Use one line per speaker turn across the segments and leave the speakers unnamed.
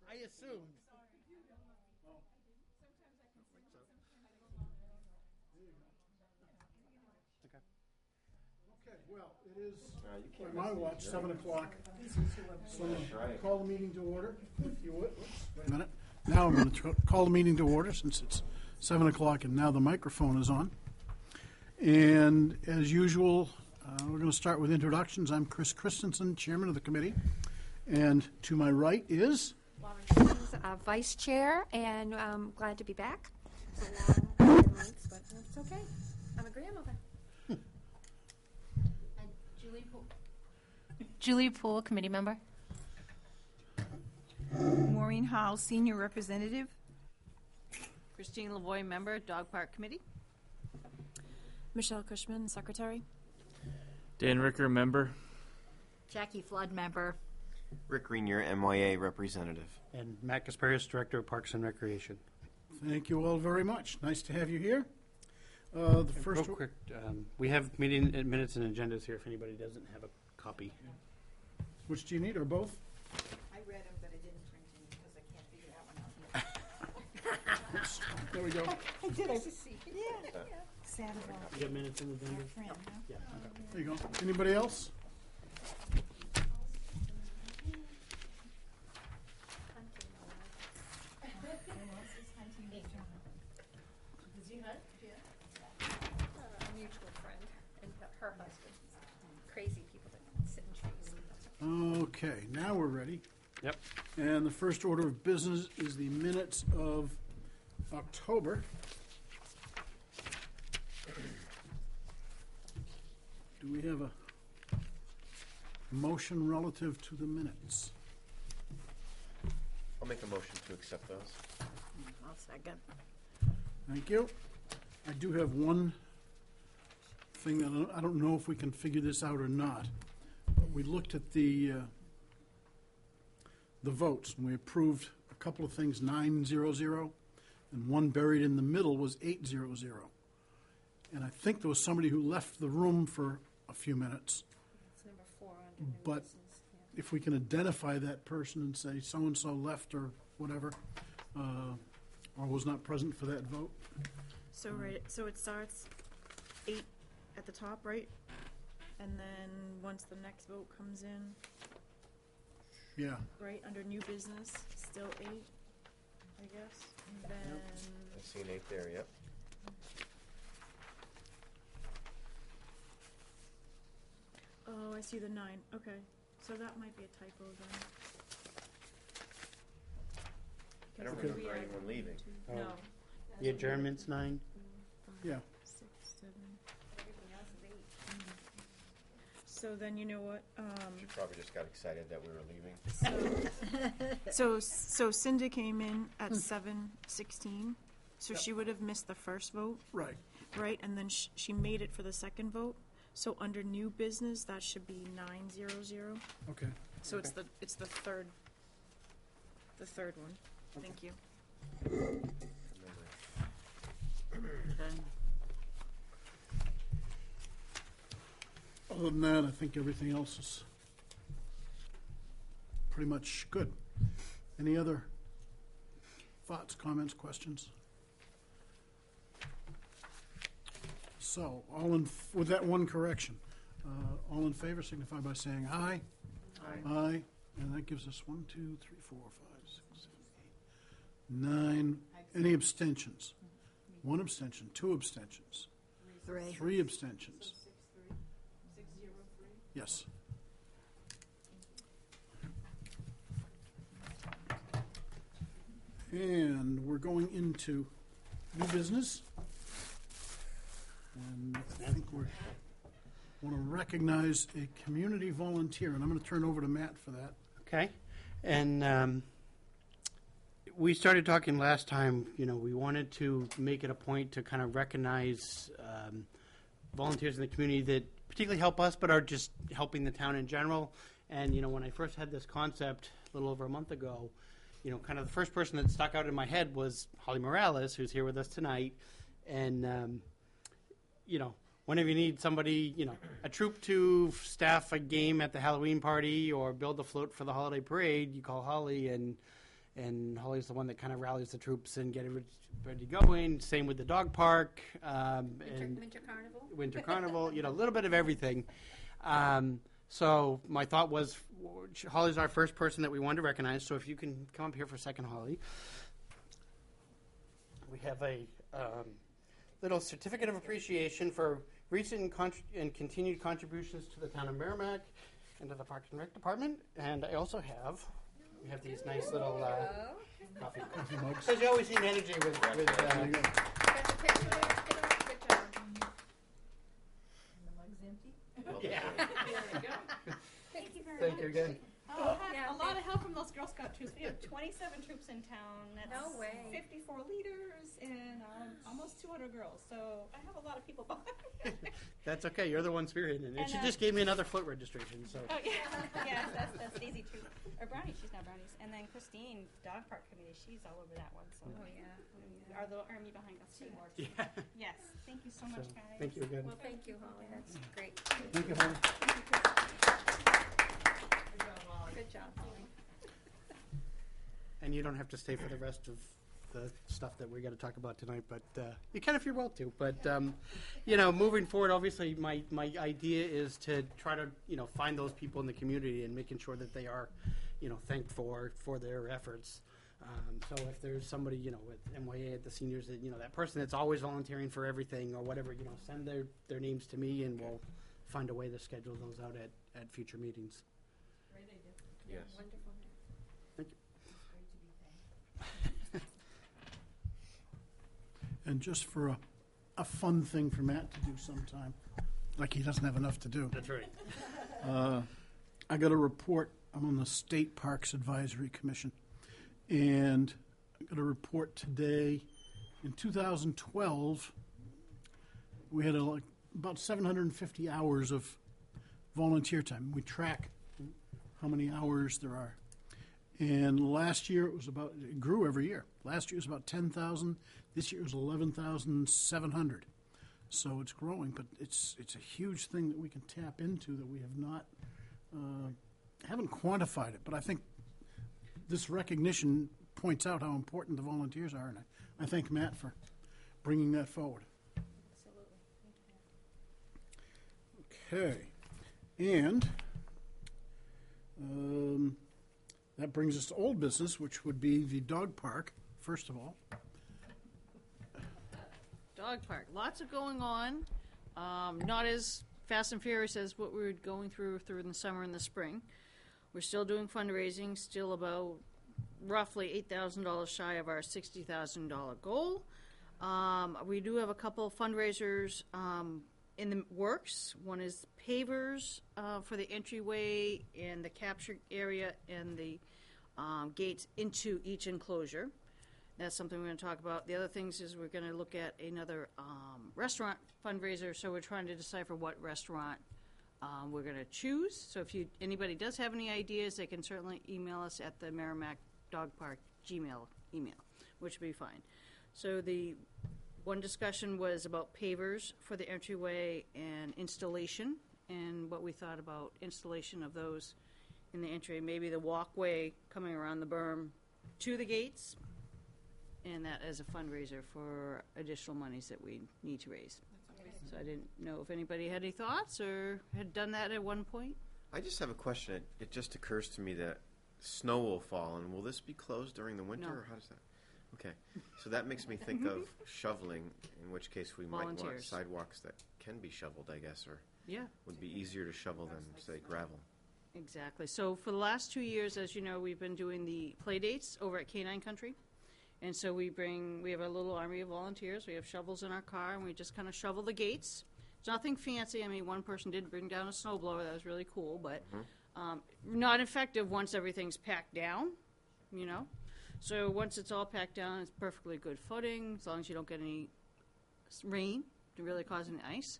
I assumed. Okay, well, it is, by my watch, 7 o'clock. So call the meeting to order, if you would. Wait a minute. Now I'm going to call the meeting to order since it's 7 o'clock and now the microphone is on. And as usual, we're going to start with introductions. I'm Chris Christensen, chairman of the committee. And to my right is?
Lauren Jennings, vice chair, and I'm glad to be back. It's a long months, but it's okay. I'm a grandmother.
Julie Poole, committee member.
Maureen Howell, senior representative.
Christine Lavoie, member, Dog Park Committee.
Michelle Cushman, secretary.
Dan Ricker, member.
Jackie Flood, member.
Rick Grenier, MYA representative.
And Matt Kasparius, Director of Parks and Recreation.
Thank you all very much. Nice to have you here. The first
Real quick, we have meeting minutes and agendas here if anybody doesn't have a copy.
Which do you need, or both?
I read them, but I didn't print them because I can't figure that one out.
There we go.
I did. I just see. Yeah. Sad about
You got minutes and agendas?
print, huh?
Yeah.
There you go. Anybody else?
A mutual friend and her husband. Crazy people that sit in trees.
Okay, now we're ready.
Yep.
And the first order of business is the minutes of October. Do we have a motion relative to the minutes?
I'll make a motion to accept those.
I'll second.
Thank you. I do have one thing that I don't know if we can figure this out or not. But we looked at the votes, and we approved a couple of things, 900, and one buried in the middle was 800. And I think there was somebody who left the room for a few minutes.
It's number 4 under new
But
business. Yeah.
if we can identify that person and say so-and-so left or whatever, or was not present for that vote.
So so it starts 8 at the top, right? And then once the next vote comes in,
Yeah.
right under new business, still 8, I guess. And then
I've seen 8 there, yep.
oh, I see the 9. Okay, so that might be a typo then.
I don't
Okay.
remember anyone leaving.
Oh.
No.
The adjournment's 9.
Yeah.
6, 7.
Everything else is 8.
So then you know what?
She probably just got excited that we were leaving.
So Cinda came in at 7:16, so she would have missed the first vote,
Right.
right? And then she made it for the second vote. So under new business, that should be 900.
Okay.
So it's the third one. Thank you.
Other than that, I think everything else is pretty much good. Any other thoughts, comments, questions? So, with that one correction, all in favor signify by saying aye.
Aye.
Aye. And that gives us 1, 2, 3, 4, 5, 6, 7, 8, 9. Any abstentions? 1 abstention, 2 abstentions, 3 abstentions.
603.
Yes. And we're going into new business. And I think we want to recognize a community volunteer, and I'm going to turn over to Matt for that.
Okay. And we started talking last time, we wanted to make it a point to kind of recognize volunteers in the community that particularly help us, but are just helping the town in general. And, when I first had this concept a little over a month ago, kind of the first person that stuck out in my head was Holly Morales, who's here with us tonight. And, whenever you need somebody, a troop to staff a game at the Halloween party or build a float for the holiday parade, you call Holly, and and Holly's the one that kind of rallies the troops and get everybody going. Same with the dog park. And
Winter Carnival?
Winter Carnival, a little bit of everything. So my thought was, Holly's our first person that we wanted to recognize, so if you can come up here for a second, Holly. We have a little certificate of appreciation for recent and continued contributions to the town of Merrimack and to the Parks and Rec Department. And I also we have these nice little coffee mugs. Because you always need energy with
Got the picture there? Good job.
And the mug's empty?
yeah.
Thank you very
Thank you again.
Oh,
Yeah,
a lot of help from those Girl Scout troops. We have 27 troops in town. That's
No way.
54 leaders and almost 200 girls. So I have a lot of people behind me.
That's okay. You're the one spearheading it. And
And,
she just gave me another float registration. So
Oh, yeah. Yes, that's Daisy too. Or Brownie, she's not Brownies. And then Christine, Dog Park Committee, she's all over that one. So
Oh, yeah.
our little army behind us too.
yeah.
Yes. Thank you so much, guys.
Thank you again.
Well, thank you, Holly. That's great.
Thank you, Holly.
Good job, Holly.
And you don't have to stay for the rest of the stuff that we're going to talk about tonight, but you can if you're well to. But moving forward, obviously, my idea is to try to find those people in the community and making sure that they are thanked for their efforts. So if there's somebody with MYA at the seniors that that person that's always volunteering for everything or whatever, send their names to me and we'll find a way to schedule those out at future meetings.
Great idea.
Yes.
Wonderful.
Thank you.
Great to be thanked.
And just for a fun thing for Matt to do sometime, like he doesn't have enough to do.
That's right.
I got a report. I'm on the State Parks Advisory Commission, and I got a report today. In 2012, we had about 750 hours of volunteer time. We track how many hours there are. And last year it grew every year. Last year it was about 10,000. This year it was 11,700. So it's growing, but it's a huge thing that we can tap into that we have not, haven't quantified it. But I think this recognition points out how important the volunteers are, and I thank Matt for bringing that forward. Okay, and that brings us to old business, which would be the dog park, first of all.
Dog park, lots of going on. Not as fast and furious as what we were going through in the summer and the spring. We're still doing fundraising, still about roughly $8,000 shy of our $60,000 goal. We do have a couple of fundraisers in the works. One is pavers for the entryway and the capture area and the gates into each enclosure. That's something we're going to talk about. The other things is we're going to look at another restaurant fundraiser. So we're trying to decipher what restaurant we're going to choose. So if anybody does have any ideas, they can certainly email us at the Merrimack Dog Park Gmail email, which would be fine. So the one discussion was about pavers for the entryway and installation, and what we thought about installation of those in the entry, maybe the walkway coming around the berm to the gates, and that as a fundraiser for additional monies that we need to raise. So I didn't know if anybody had any thoughts or had done that at one point.
I just have a question. It just occurs to me that snow will fall, and will this be closed during the winter,
No.
or how does that? Okay, so that makes me think of shoveling, in which case we might want
Volunteers.
sidewalks that can be shoveled, I guess, or
Yeah,
would be easier to shovel than, say, gravel.
exactly. So for the last 2 years, as you know, we've been doing the play dates over at Canine Country. And so we have a little army of volunteers. We have shovels in our car, and we just kind of shovel the gates. It's nothing fancy. I mean, one person did bring down a snowblower. That was really cool, but not effective once everything's packed down, So once it's all packed down, it's perfectly good footing, as long as you don't get any rain to really cause any ice.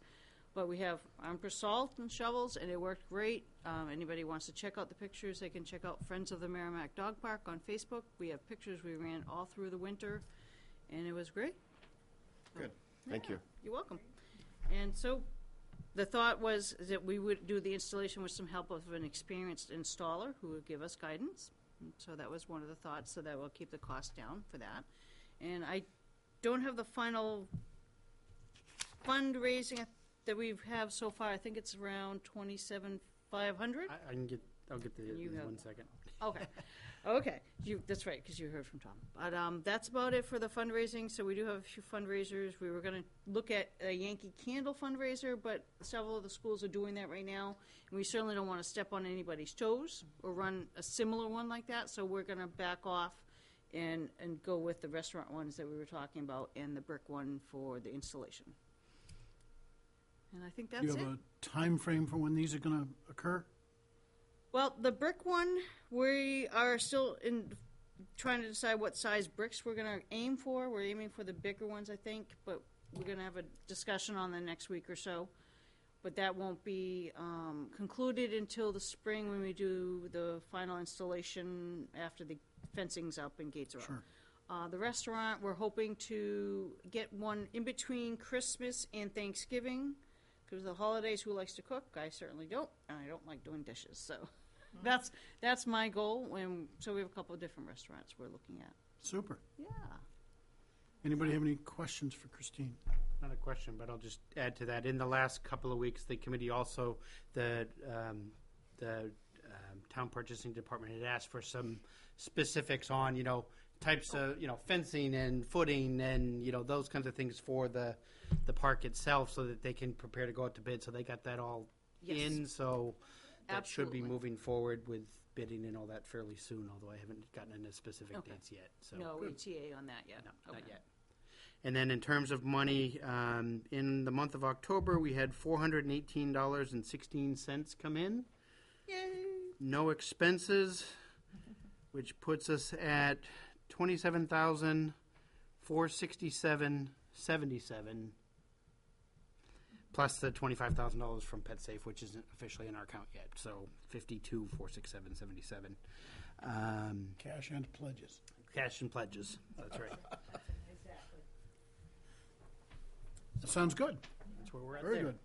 But we have Empress salt and shovels, and it worked great. Anybody wants to check out the pictures, they can check out Friends of the Merrimack Dog Park on Facebook. We have pictures we ran all through the winter, and it was great.
Good, thank you.
You're welcome. And so the thought was that we would do the installation with some help of an experienced installer who would give us guidance. So that was one of the thoughts, so that will keep the cost down for that. And I don't have the final fundraising that we have so far. I think it's around 27,500.
I'll get the
You
in
have-
1 second.
Okay. Okay. That's right, because you heard from Tom. But that's about it for the fundraising. So we do have a few fundraisers. We were going to look at a Yankee Candle fundraiser, but several of the schools are doing that right now. And we certainly don't want to step on anybody's toes or run a similar one like that. So we're going to back off and go with the restaurant ones that we were talking about and the brick one for the installation. And I think that's
Do you
it.
have a time frame for when these are going to occur?
Well, the brick one, we are still trying to decide what size bricks we're going to aim for. We're aiming for the bigger ones, I think, but we're going to have a discussion on the next week or so. But that won't be concluded until the spring when we do the final installation after the fencing's up and gates are
Sure.
up. The restaurant, we're hoping to get one in between Christmas and Thanksgiving. Because the holidays, who likes to cook? I certainly don't, and I don't like doing dishes. So that's my goal. And so we have a couple of different restaurants we're looking at.
Super.
Yeah.
Anybody have any questions for Christine?
Not a question, but I'll just add to that. In the last couple of weeks, the committee also, the town purchasing department had asked for some specifics on, types of, fencing and footing and, those kinds of things for the park itself so that they can prepare to go out to bid. So they got that all
Yes.
in. So that should be
Absolutely.
moving forward with bidding and all that fairly soon, although I haven't gotten into specific
Okay.
dates yet. So
No ETA on that yet.
no, not
Okay.
yet. And then in terms of money, in the month of October, we had $418.16 come in.
Yay.
No expenses, which puts us at $27,467.77, plus the $25,000 from PetSafe, which isn't officially in our account yet. So $52,467.77.
Cash and pledges.
Cash and pledges. That's right.
That sounds good.
That's where we're at
Very
there.
good.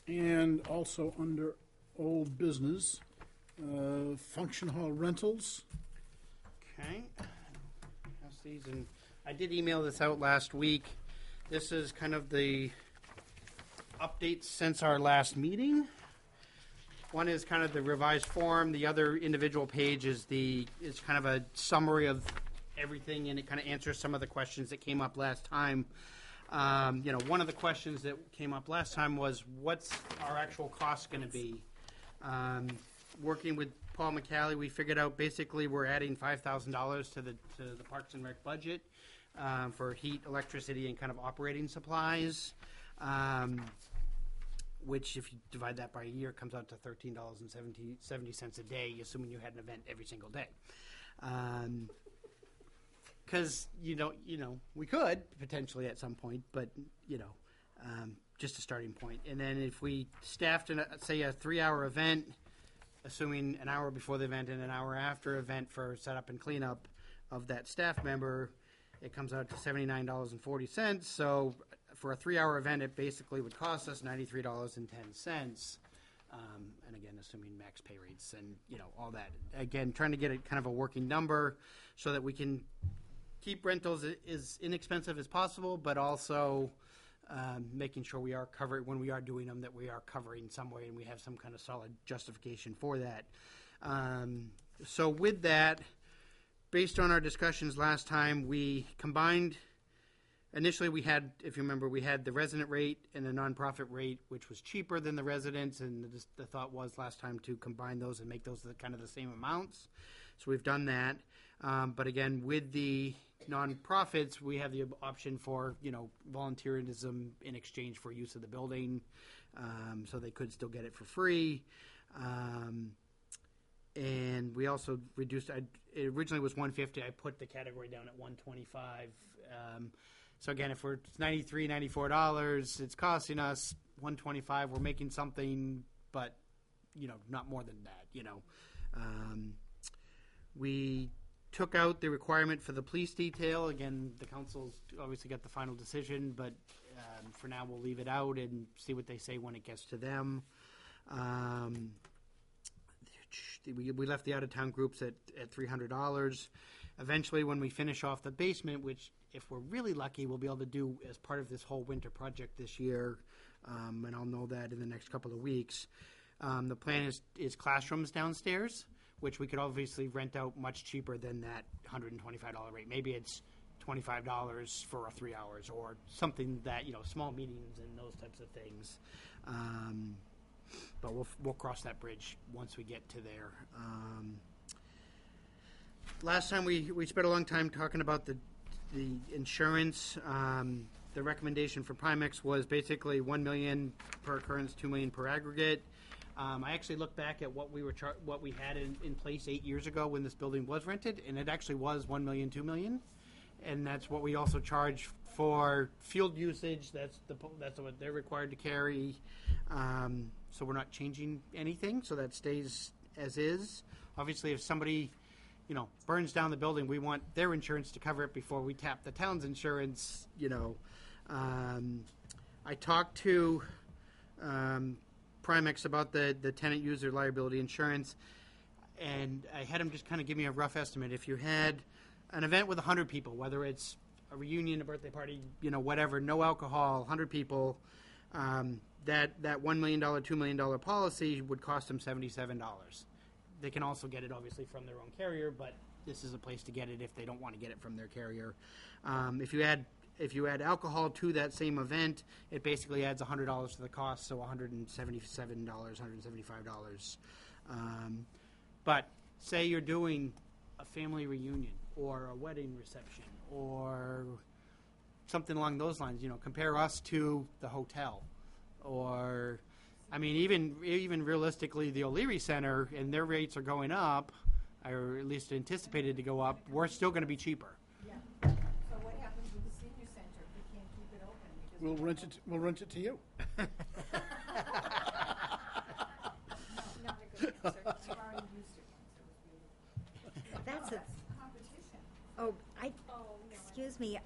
And also under old business, function hall rentals.
Okay. Pass these, and I did email this out last week. This is kind of the updates since our last meeting. One is kind of the revised form. The other individual page is kind of a summary of everything, and it kind of answers some of the questions that came up last time. One of the questions that came up last time was, what's our actual cost going to be? Working with Paul McCallie, we figured out basically we're adding $5,000 to the Parks and Rec budget for heat, electricity, and kind of operating supplies. Which, if you divide that by a year, comes out to $13.70 a day, assuming you had an event every single day. Because we could potentially at some point, but just a starting point. And then if we staffed say a 3-hour event, assuming an hour before the event and an hour after event for setup and cleanup of that staff member, it comes out to $79.40. So for a 3-hour event, it basically would cost us $93.10. And again, assuming max pay rates and all that. Again, trying to get it kind of a working number so that we can keep rentals as inexpensive as possible, but also making sure we are covered when we are doing them, that we are covering some way and we have some kind of solid justification for that. So with that, based on our discussions last time, we combined. Initially, we had, if you remember, we had the resident rate and the nonprofit rate, which was cheaper than the residents, and the thought was last time to combine those and make those kind of the same amounts. So we've done that. But again, with the nonprofits, we have the option for, volunteerism in exchange for use of the building, so they could still get it for free. And we also reduced. It originally was $150. I put the category down at $125. So again, if it's $93, $94, it's costing us $125. We're making something, but not more than that. We took out the requirement for the police detail. Again, the council's obviously got the final decision, but for now we'll leave it out and see what they say when it gets to them. We left the out-of-town groups at $300. Eventually, when we finish off the basement, which if we're really lucky, we'll be able to do as part of this whole winter project this year, and I'll know that in the next couple of weeks. The plan is classrooms downstairs, which we could obviously rent out much cheaper than that $125 rate. Maybe it's $25 for 3 hours or something that, small meetings and those types of things. But we'll cross that bridge once we get to there. Last time we spent a long time talking about the insurance. The recommendation for Primex was basically $1 million per occurrence, $2 million per aggregate. I actually looked back at what we had in place 8 years ago when this building was rented, and it actually was $1 million, $2 million, and that's what we also charge for field usage. That's what they're required to carry. So we're not changing anything, so that stays as is. Obviously, if somebody burns down the building, we want their insurance to cover it before we tap the town's insurance. I talked to Primex about the tenant user liability insurance, and I had him just kind of give me a rough estimate. If you had an event with 100 people, whether it's a reunion, a birthday party, whatever, no alcohol, 100 people, that $1 million, $2 million policy would cost them $77. They can also get it, obviously, from their own carrier, but this is a place to get it if they don't want to get it from their carrier. If you add alcohol to that same event, it basically adds $100 to the cost, so $177, $175. But say you're doing a family reunion or a wedding reception or something along those lines. Compare us to the hotel, or even realistically, the O'Leary Center, and their rates are going up, or at least anticipated to go up. We're still going to be cheaper.
Yeah. So what happens with the senior center if we can't keep it open? Because
We'll rent it to you.
not a good answer. I've already used it once. It was beautiful.
That's a,
Competition.
excuse me,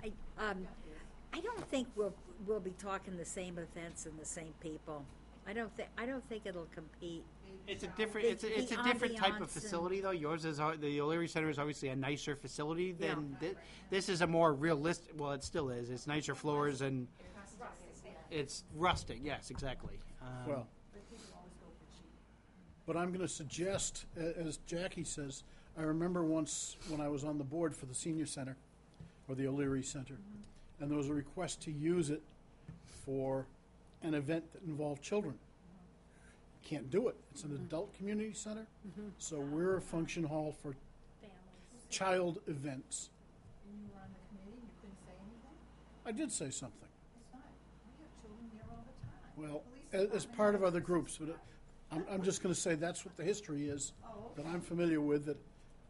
I don't think we'll be talking the same events and the same people. I don't think it'll compete.
It's a different type of
ambiance
facility, though. Yours is the O'Leary Center is obviously a nicer facility than this is a more realistic. Well, it still is. It's nicer floors and it's rustic. Yes, exactly.
Well, but I'm going to suggest, as Jackie says, I remember once when I was on the board for the senior center, or the O'Leary Center, and there was a request to use it for an event that involved children. Can't do it. It's an adult community center, so we're a function hall for child events.
And you were on the committee, you couldn't say anything?
I did say something.
It's not. We have children here all the time.
Well,
Police
as
department
part of
has
other
this.
groups, but I'm just going to say that's what the history is that I'm familiar with, that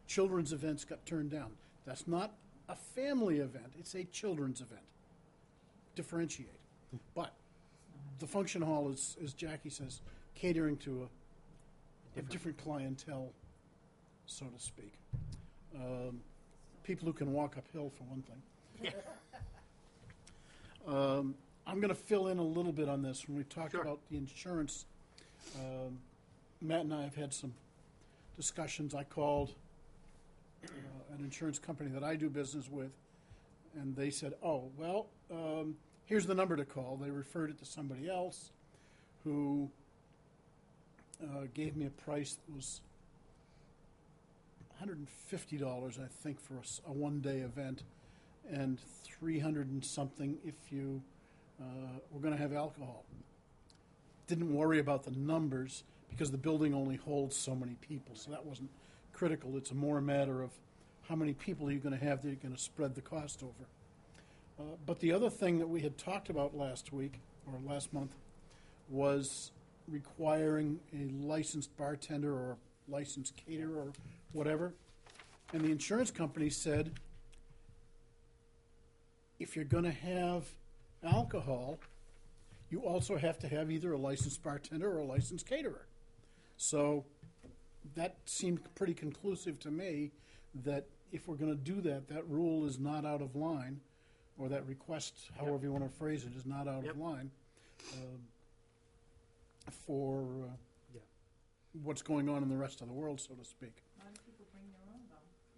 children's events got turned down. That's not a family event. It's a children's event. Differentiate. But the function hall is, as Jackie says, catering to a different clientele, so to speak. People who can walk uphill, for one thing. I'm going to fill in a little bit on this. When we talked
Sure.
about the insurance, Matt and I have had some discussions. I called an insurance company that I do business with, and they said, here's the number to call. They referred it to somebody else who gave me a price that was $150, I think, for a one-day event, and $300 and something if you were going to have alcohol. Didn't worry about the numbers because the building only holds so many people, so that wasn't critical. It's more a matter of how many people are you going to have that you're going to spread the cost over. But the other thing that we had talked about last week, or last month, was requiring a licensed bartender or a licensed caterer or whatever. And the insurance company said, if you're going to have alcohol, you also have to have either a licensed bartender or a licensed caterer. So that seemed pretty conclusive to me that if we're gonna do that, that rule is not out of line, or that request, however you wanna phrase it, is not out
Yep.
of line, for,
Yeah.
what's going on in the rest of the world, so to speak.
A lot of people bring their own, though.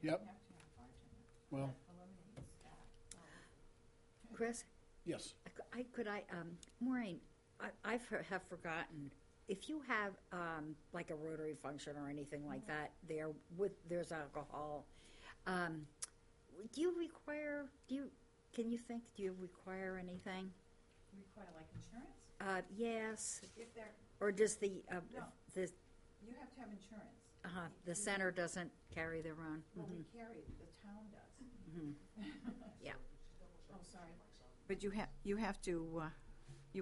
Yep.
You have to have a bartender.
Well,
That eliminates that.
Chris,
yes.
Maureen, have forgotten, if you have, like a Rotary function or anything like that, there's alcohol, do you require anything?
Require like insurance?
Yes,
If they're,
or does the,
No.
the,
you have to have insurance.
the center doesn't carry their own?
Well, we carry, the town does.
Yeah.
Oh, sorry. But you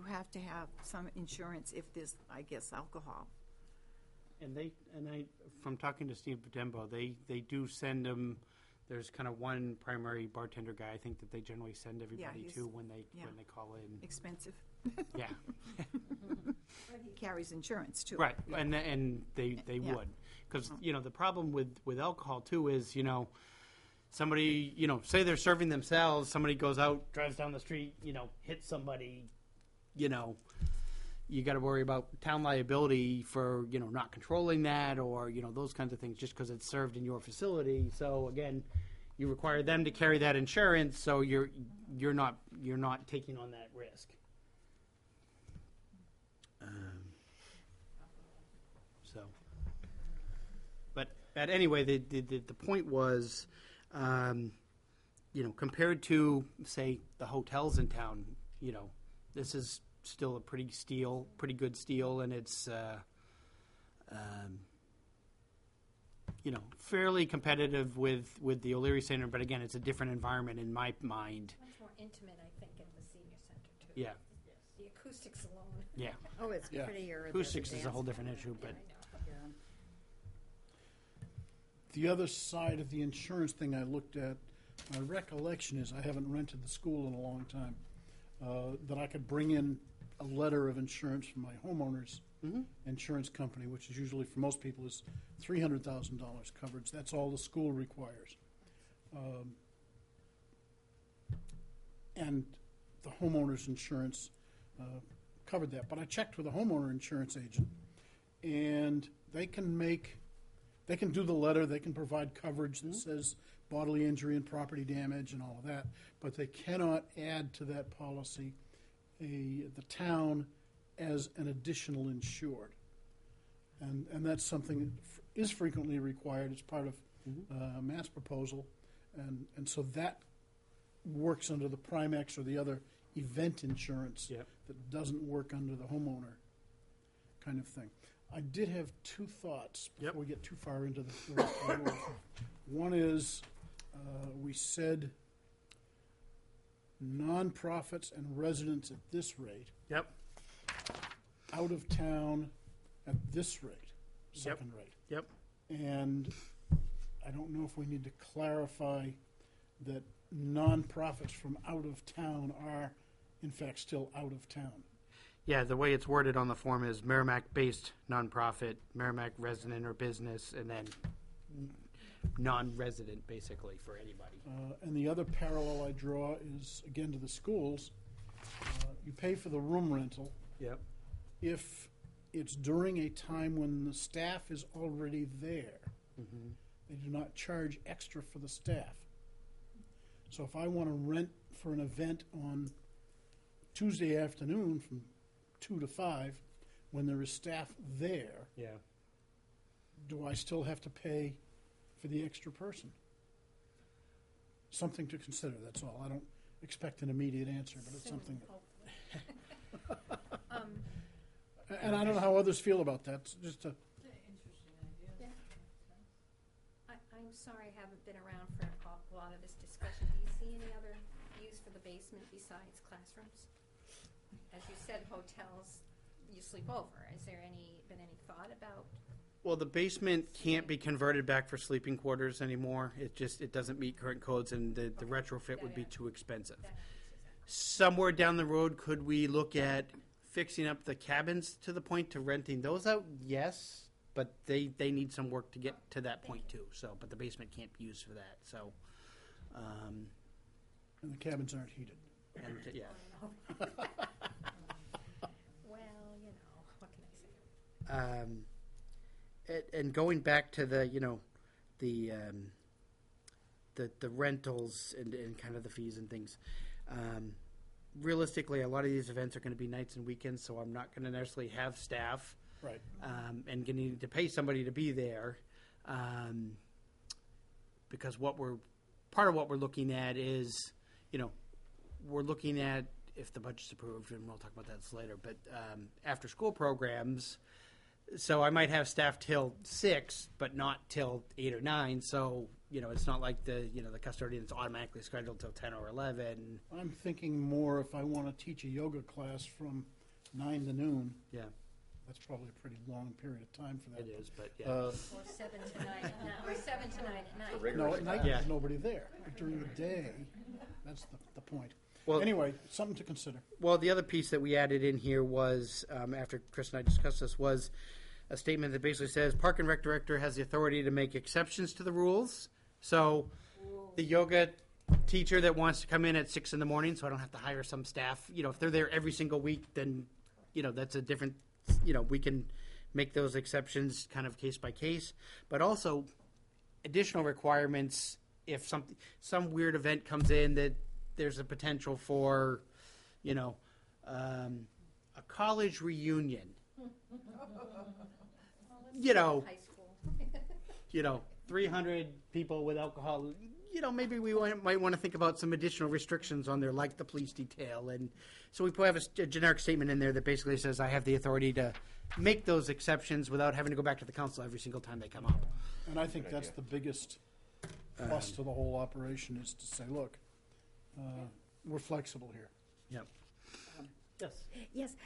have to have some insurance if there's, I guess, alcohol.
And from talking to Steve Patembo, they do send them. There's kind of one primary bartender guy, I think, that they generally send everybody
he's-
to when they
yeah.
call in.
Expensive.
Yeah,
But he carries insurance too.
right. And they
Yeah.
would, because the problem with alcohol too is somebody say they're serving themselves, somebody goes out, drives down the street, hits somebody, you got to worry about town liability for not controlling that, or those kinds of things, just because it's served in your facility. So again, you require them to carry that insurance, so you're not taking on that risk. So, but anyway, the point was, compared to say the hotels in town, this is still a pretty good steel, and it's fairly competitive with the O'Leary Center. But again, it's a different environment in my mind.
Much more intimate, I think, in the senior center too.
Yeah,
The acoustics alone.
yeah.
Oh, it's
Yeah.
prettier.
Acoustics is a whole different issue, but
The other side of the insurance thing I looked at, my recollection is, I haven't rented the school in a long time, that I could bring in a letter of insurance from my homeowner's insurance company, which is usually, for most people, is $300,000 coverage. That's all the school requires. And the homeowner's insurance covered that. But I checked with a homeowner insurance agent, and they can do the letter, they can provide coverage that says bodily injury and property damage and all of that, but they cannot add to that policy the town as an additional insured. And that's something that is frequently required as part of Matt's proposal. And so that works under the Primex or the other event insurance
Yep.
that doesn't work under the homeowner kind of thing. I did have two thoughts before
Yep.
we get too far into the rest of the rules. One is, we said nonprofits and residents at this rate,
Yep.
out of town at this rate, second rate.
Yep.
And I don't know if we need to clarify that nonprofits from out of town are, in fact, still out of town.
Yeah, the way it's worded on the form is Merrimack-based nonprofit, Merrimack resident or business, and then non-resident, basically, for anybody.
And the other parallel I draw is, again, to the schools. You pay for the room rental
Yep.
if it's during a time when the staff is already there. They do not charge extra for the staff. So if I want to rent for an event on Tuesday afternoon from 2 to 5, when there is staff there,
Yeah.
do I still have to pay for the extra person? Something to consider, that's all. I don't expect an immediate answer, but it's something. And I don't know how others feel about that. It's just a,
I'm sorry I haven't been around for a lot of this discussion. Do you see any other use for the basement besides classrooms? As you said, hotels, you sleep over. Is there been any thought about?
Well, the basement can't be converted back for sleeping quarters anymore. It doesn't meet current codes, and the retrofit would be too expensive. Somewhere down the road, could we look at fixing up the cabins to the point to renting those out? Yes. but they need some work to get to that point too. So, but the basement can't be used for that. So,
And the cabins aren't heated.
and yeah.
Well, what can I say?
And going back to the the rentals and kind of the fees and things, realistically, a lot of these events are going to be nights and weekends, so I'm not going to necessarily have staff,
Right.
and going to need to pay somebody to be there, because part of what we're looking at is, we're looking at, if the budget's approved, and we'll talk about that later, but after school programs. So I might have staff till 6, but not till 8 or 9. So it's not like the custodian's automatically scheduled till 10 or 11.
I'm thinking more if I want to teach a yoga class from 9 to noon.
Yeah,
That's probably a pretty long period of time for that.
it is, but yeah.
Or 7 to 9 at night, or 7 to 9 at night.
No, at night
Yeah.
there's nobody there. But during the day, that's the point.
Well-
Anyway, something to consider.
Well, the other piece that we added in here was, after Chris and I discussed this, was a statement that basically says Park and Rec Director has the authority to make exceptions to the rules. So the yoga teacher that wants to come in at 6 in the morning, so I don't have to hire some staff, if they're there every single week, then, that's a different, we can make those exceptions kind of case by case. But also additional requirements if some weird event comes in that there's a potential for, a college reunion.
High school.
300 people with alcohol. Maybe we might want to think about some additional restrictions on there, like the police detail. And so we have a generic statement in there that basically says I have the authority to make those exceptions without having to go back to the council every single time they come up.
And I think that's the biggest plus to the whole operation is to say, look, we're flexible here.
Yep. Yes.
Yes,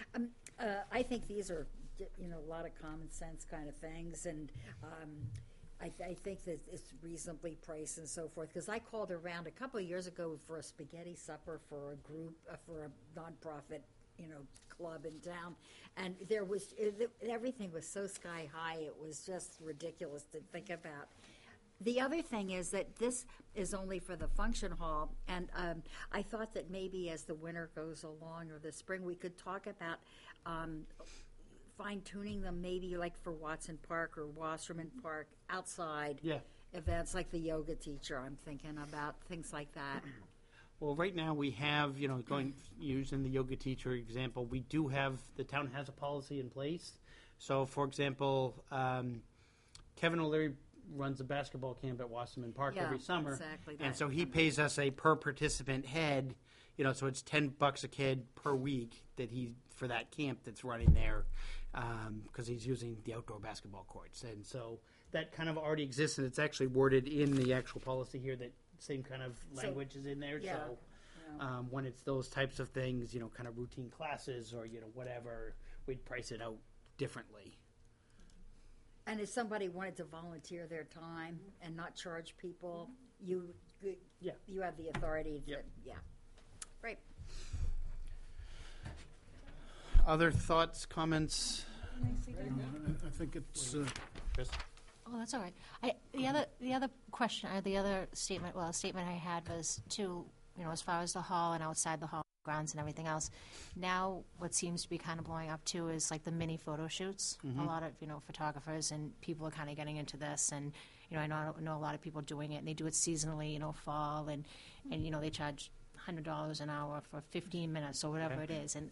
I think these are, a lot of common sense kind of things, and I think that it's reasonably priced and so forth, because I called around a couple of years ago for a spaghetti supper for a group, for a nonprofit, club in town, and everything was so sky high, it was just ridiculous to think about. The other thing is that this is only for the function hall, and I thought that maybe as the winter goes along or the spring, we could talk about fine-tuning them, maybe like for Watson Park or Wasserman Park, outside events like the yoga teacher. I'm thinking about things like that.
Well, right now we have, using the yoga teacher example, we do have, the town has a policy in place. So, for example, Kevin O'Leary runs a basketball camp at Wasserman Park every summer.
Exactly that.
And so he pays us a per participant head, so it's $10 a kid per week for that camp that's running there, because he's using the outdoor basketball courts. And so that kind of already exists, and it's actually worded in the actual policy here that same kind of language is in there.
Yeah.
So when it's those types of things, kind of routine classes or, whatever, we'd price it out differently.
And if somebody wanted to volunteer their time and not charge people, you have the authority to, Great.
Other thoughts, comments?
I think it's,
Chris?
Oh, that's all right. The other question, or the other statement, statement I had was to, as far as the hall and outside the hall grounds and everything else. Now, what seems to be kind of blowing up too is like the mini photo shoots.
Mm-hmm.
A lot of photographers and people are kind of getting into this, and I know a lot of people doing it, and they do it seasonally. Fall and they charge $100 an hour for 15 minutes or whatever it is, and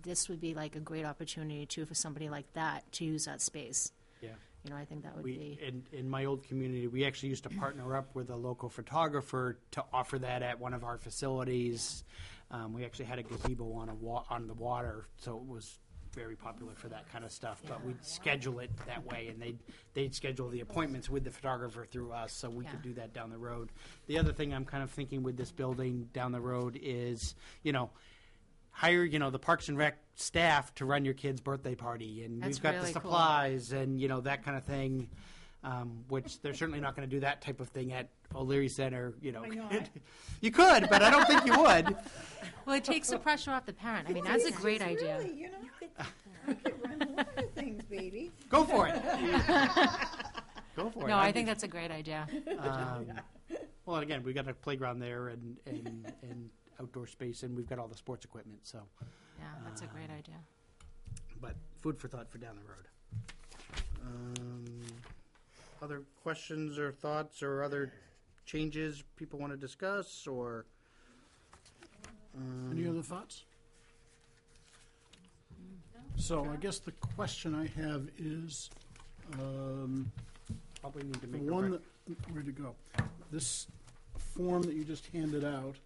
this would be like a great opportunity too for somebody like that to use that space.
Yeah.
I think that would be.
In my old community, we actually used to partner up with a local photographer to offer that at one of our facilities. We actually had a gazebo on the water, so it was very popular for that kind of stuff. But we'd schedule it that way, and they'd schedule the appointments with the photographer through us, so we could do that down the road. The other thing I'm kind of thinking with this building down the road is, hire, the Parks and Rec staff to run your kid's birthday party, and
That's
we've got
really
the
cool.
supplies and, that kind of thing, which they're certainly not going to do that type of thing at O'Leary Center,
Why not?
You could, but I don't think you would.
Well, it takes the pressure off the parent. I mean, that's a great idea.
Really, you could run a lot of things
baby.
Go for it. Go for it.
No, I think that's a great idea.
Well, and again, we got a playground there and outdoor space, and we've got all the sports equipment. So,
Yeah, that's a great idea.
but food for thought for down the road. Other questions or thoughts or other changes people want to discuss, or
Any other thoughts? So I guess the question I have is,
probably need to
the
make a
one that, where'd it go? This form that you just handed out,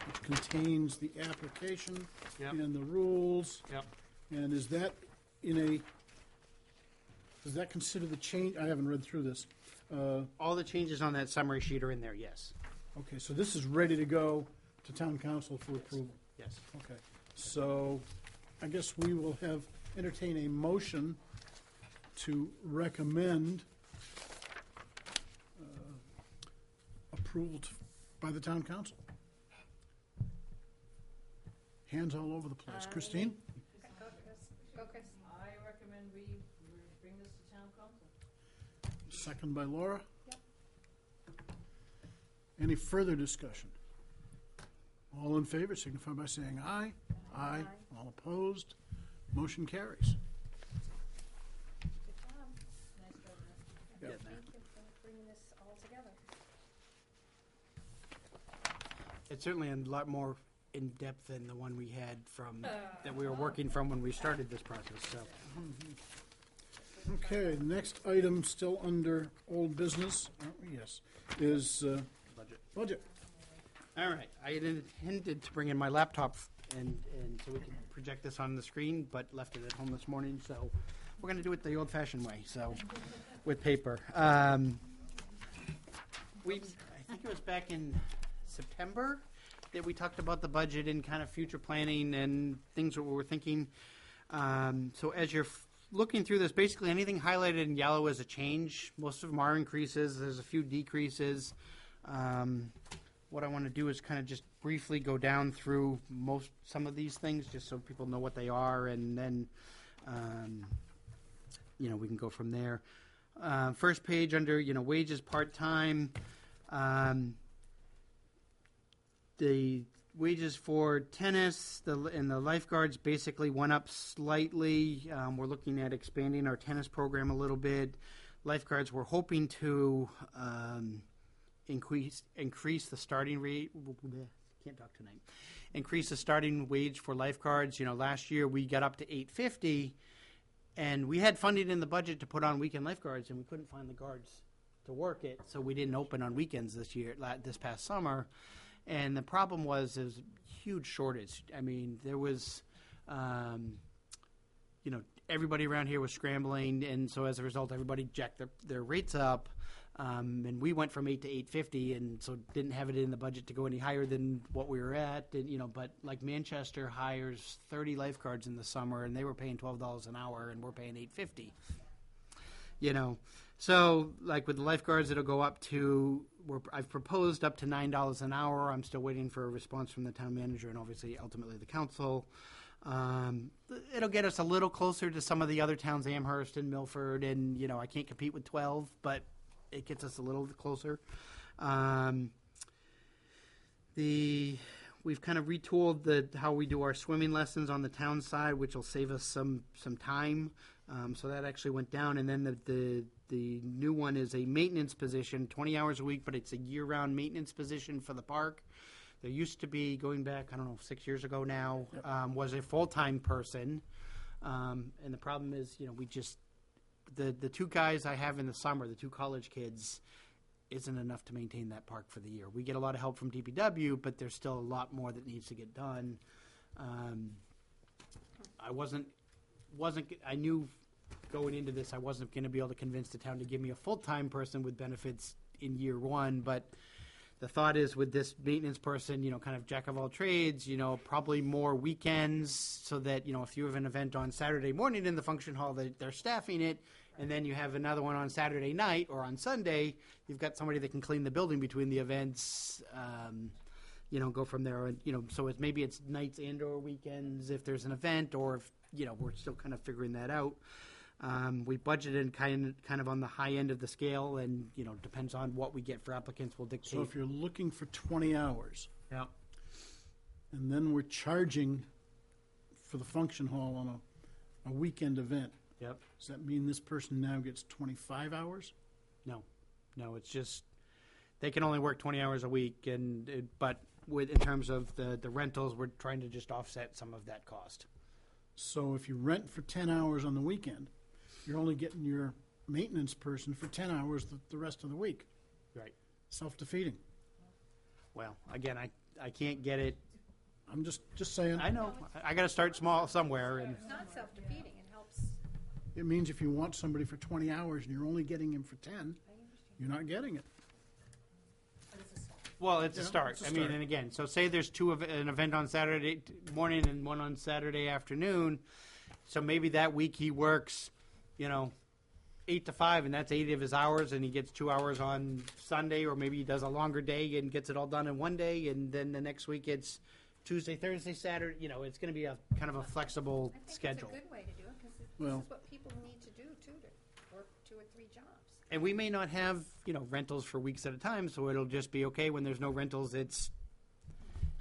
which contains the application
Yep.
and the rules,
Yep.
and is that does that consider the change? I haven't read through this.
All the changes on that summary sheet are in there. Yes.
Okay, so this is ready to go to town council for approval.
Yes.
Okay, so I guess we will entertain a motion to recommend approval by the town council. Hands all over the place. Christine?
Go, Chris.
I recommend we bring this to town council.
Second by Laura.
Yep.
Any further discussion? All in favor signify by saying aye. Aye. All opposed? Motion carries.
Good job.
Yeah.
Thank you for bringing this all together.
It's certainly a lot more in depth than the one we had from that we were working from when we started this process. So.
Okay, next item, still under old business, aren't we? Yes, is budget.
All right. I had intended to bring in my laptop and so we could project this on the screen, but left it at home this morning. So we're going to do it the old-fashioned way. So with paper. I think it was back in September that we talked about the budget and kind of future planning and things that we were thinking. So as you're looking through this, basically anything highlighted in yellow is a change. Most of them are increases. There's a few decreases. What I want to do is kind of just briefly go down through some of these things just so people know what they are, and then we can go from there. First page under wages part-time. The wages for tennis and the lifeguards basically went up slightly. We're looking at expanding our tennis program a little bit. Lifeguards, we're hoping to increase the starting rate. Can't talk tonight. Increase the starting wage for lifeguards. Last year we got up to $8.50, and we had funding in the budget to put on weekend lifeguards, and we couldn't find the guards to work it, so we didn't open on weekends this past summer. And the problem was there was a huge shortage. I mean, there was, everybody around here was scrambling, and so as a result, everybody jacked their rates up. And we went from $8 to $8.50, and so didn't have it in the budget to go any higher than what we were at. And, but like Manchester hires 30 lifeguards in the summer, and they were paying $12 an hour, and we're paying $8.50. So like with the lifeguards, it'll go up to. I've proposed up to $9 an hour. I'm still waiting for a response from the town manager and obviously ultimately the council. It'll get us a little closer to some of the other towns, Amherst and Milford, and I can't compete with 12, but it gets us a little closer. We've kind of retooled how we do our swimming lessons on the town side, which will save us some time. So that actually went down, and then the new one is a maintenance position, 20 hours a week, but it's a year-round maintenance position for the park. There used to be, going back, 6 years ago now, was a full-time person. And the problem is, we just, the two guys I have in the summer, the two college kids, isn't enough to maintain that park for the year. We get a lot of help from DPW, but there's still a lot more that needs to get done. I knew going into this, I wasn't going to be able to convince the town to give me a full-time person with benefits in year one, but the thought is with this maintenance person, kind of jack of all trades, probably more weekends so that, if you have an event on Saturday morning in the function hall, they're staffing it, and then you have another one on Saturday night or on Sunday, you've got somebody that can clean the building between the events. go from there. And, so maybe it's nights and or weekends if there's an event, or if, we're still kind of figuring that out. We budgeted kind of on the high end of the scale, and, depends on what we get for applicants will dictate.
So if you're looking for 20 hours,
Yeah.
and then we're charging for the function hall on a weekend event,
Yep.
does that mean this person now gets 25 hours?
No, it's just, they can only work 20 hours a week, but in terms of the rentals, we're trying to just offset some of that cost.
So if you rent for 10 hours on the weekend, you're only getting your maintenance person for 10 hours the rest of the week.
Right.
Self-defeating.
Well, again, I can't get it.
I'm just saying.
I know. I got to start small somewhere. And
It's not self-defeating, it helps.
It means if you want somebody for 20 hours and you're only getting him for 10, you're not getting it.
well, it's a
Yeah,
start.
it's a
I mean,
start.
and again, so say there's an event on Saturday morning and one on Saturday afternoon. So maybe that week he works, 8 to 5, and that's 8 of his hours, and he gets 2 hours on Sunday, or maybe he does a longer day and gets it all done in one day, and then the next week it's Tuesday, Thursday, Saturday. It's going to be a kind of a flexible
I think
schedule.
it's a good way to do it, because this
Well-
is what people need to do, too, to work 2 or 3 jobs.
And we may not have, rentals for weeks at a time, so it'll just be okay when there's no rentals. It's,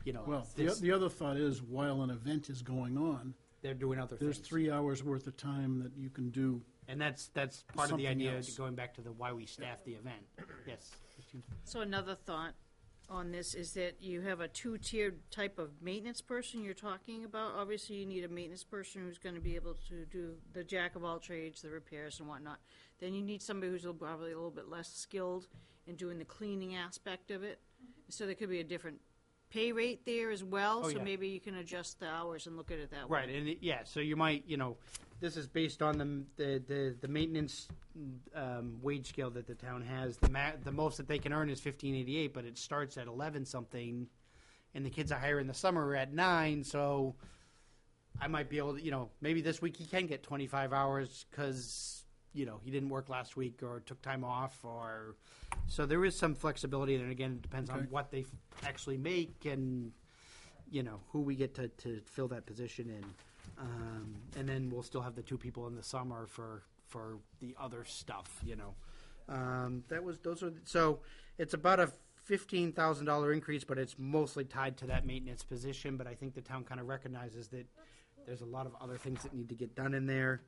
Well,
this-
the other thought is, while an event is going on,
they're doing other
there's
things.
3 hours worth of time that you can do.
And that's part of the
Something
idea,
else.
going back to why we staff the event. Yes.
So another thought on this is that you have a 2-tiered type of maintenance person you're talking about. Obviously, you need a maintenance person who's going to be able to do the jack of all trades, the repairs and whatnot. Then you need somebody who's probably a little bit less skilled in doing the cleaning aspect of it. So there could be a different pay rate there as well.
Oh,
So
yeah.
maybe you can adjust the hours and look at it that way.
Right, and so you might, this is based on the maintenance wage scale that the town has. The most that they can earn is $15.88, but it starts at 11 something, and the kids I hire in the summer are at 9. So I might be able to, maybe this week he can get 25 hours because he didn't work last week or took time off, or so there is some flexibility. And again, it depends on
Okay.
what they actually make and who we get to fill that position in. And then we'll still have the 2 people in the summer for the other stuff, So it's about a $15,000 increase, but it's mostly tied to that maintenance position. But I think the town kind of recognizes that there's a lot of other things that need to get done in there.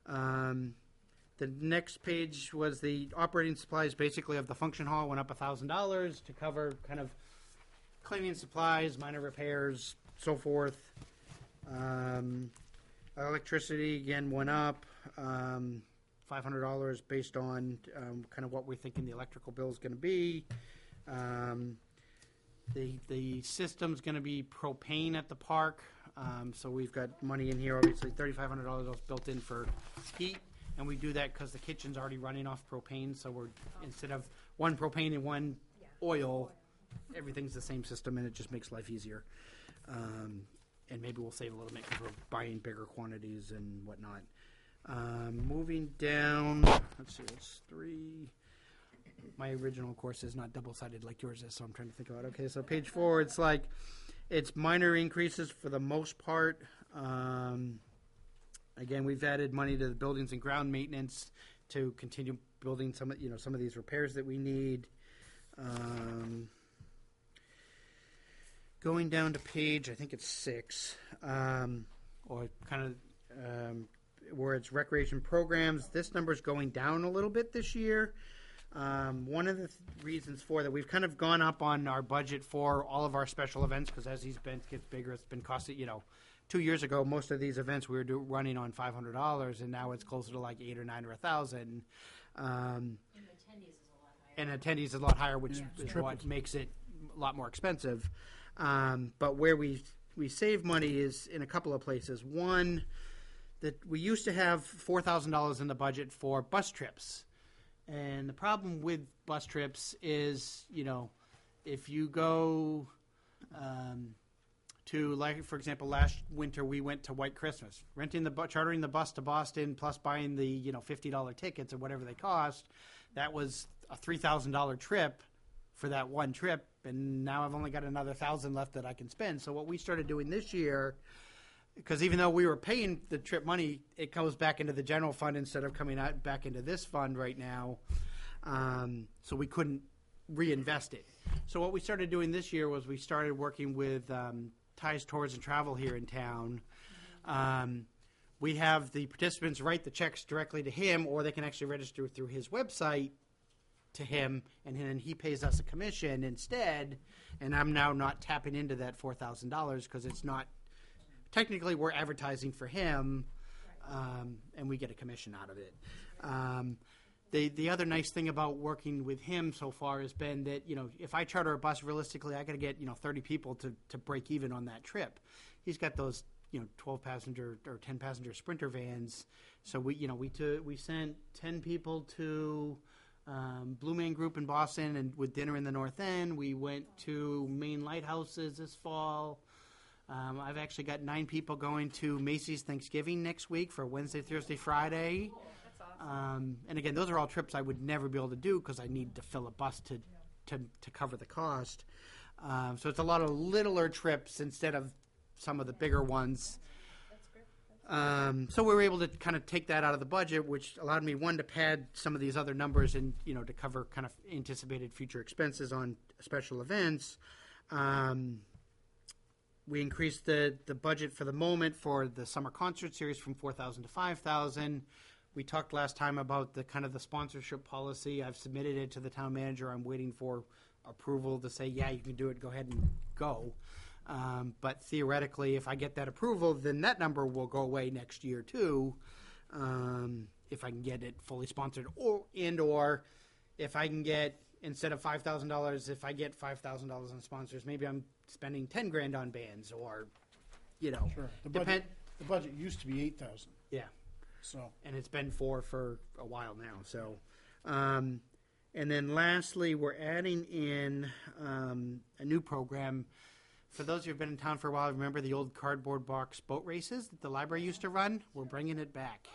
The next page was the operating supplies, basically of the function hall, went up $1,000 to cover kind of cleaning supplies, minor repairs, so forth. Electricity again went up $500 based on kind of what we're thinking the electrical bill is going to be. The system's going to be propane at the park, so we've got money in here. Obviously, $3,500 built in for heat, and we do that because the kitchen's already running off propane. So we're instead of one propane and one oil, everything's the same system, and it just makes life easier. And maybe we'll save a little bit because we're buying bigger quantities and whatnot. Moving down, let's see, it's 3. My original course is not double-sided like yours is, so I'm trying to think about it. Okay, so page 4, it's minor increases for the most part. Again, we've added money to the buildings and ground maintenance to continue building some of these repairs that we need. Going down to page, I think it's 6, or kind of where it's recreation programs. This number's going down a little bit this year. One of the reasons for that, we've kind of gone up on our budget for all of our special events because as these events get bigger, it's been costing, 2 years ago, most of these events we were running on $500, and now it's closer to like 8 or 9 or 1,000. And attendees is a lot higher, which is what makes it a lot more expensive. But where we save money is in a couple of places. One, that we used to have $4,000 in the budget for bus trips. And the problem with bus trips is, if you go to, like, for example, last winter we went to White Christmas. Chartering the bus to Boston plus buying the, $50 tickets or whatever they cost, that was a $3,000 trip for that one trip, and now I've only got another 1,000 left that I can spend. So what we started doing this year, because even though we were paying the trip money, it goes back into the general fund instead of coming out back into this fund right now. So we couldn't reinvest it. So what we started doing this year was we started working with Ties Tours and Travel here in town. We have the participants write the checks directly to him, or they can actually register through his website to him, and then he pays us a commission instead. And I'm now not tapping into that $4,000 because it's not technically we're advertising for him, and we get a commission out of it. The other nice thing about working with him so far has been that, if I charter a bus, realistically, I got to get 30 people to break even on that trip. He's got those 12 passenger or 10 passenger Sprinter vans. So we sent 10 people to Blue Man Group in Boston, and with dinner in the North End. We went to Maine Lighthouses this fall. I've actually got 9 people going to Macy's Thanksgiving next week for Wednesday, Thursday, Friday.
That's awesome.
And again, those are all trips I would never be able to do because I need to fill a bus to cover the cost. So it's a lot of littler trips instead of some of the bigger ones. So we were able to kind of take that out of the budget, which allowed me, one, to pad some of these other numbers and, to cover kind of anticipated future expenses on special events. We increased the budget for the moment for the summer concert series from $4,000 to $5,000. We talked last time about the kind of the sponsorship policy. I've submitted it to the town manager. I'm waiting for approval to say, yeah, you can do it. Go ahead and go. But theoretically, if I get that approval, then that number will go away next year too, if I can get it fully sponsored, or if I can get, instead of $5,000, if I get $5,000 on sponsors, maybe I'm spending $10,000 on bands, or
Sure. The budget used to be 8,000.
Yeah.
So.
And it's been for a while now. So, and then lastly, we're adding in a new program. For those who have been in town for a while, remember the old cardboard box boat races that the library used to run? We're bringing it back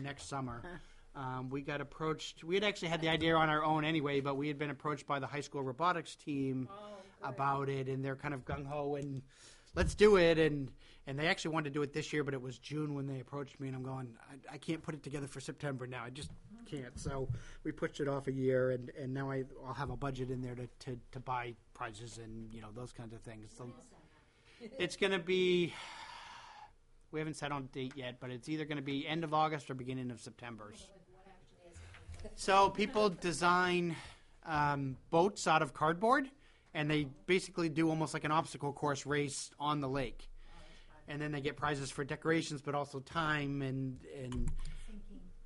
next summer. We got approached. We had actually had the idea on our own anyway, but we had been approached by the high school robotics team about it, and they're kind of gung-ho and let's do it. And they actually wanted to do it this year, but it was June when they approached me, and I'm going, I can't put it together for September now. I just can't. So we pushed it off a year, and now I'll have a budget in there to buy prizes and those kinds of things. So it's going to be, we haven't set on a date yet, but it's either going to be end of August or beginning of September. So people design boats out of cardboard, and they basically do almost like an obstacle course race on the lake. And then they get prizes for decorations, but also time and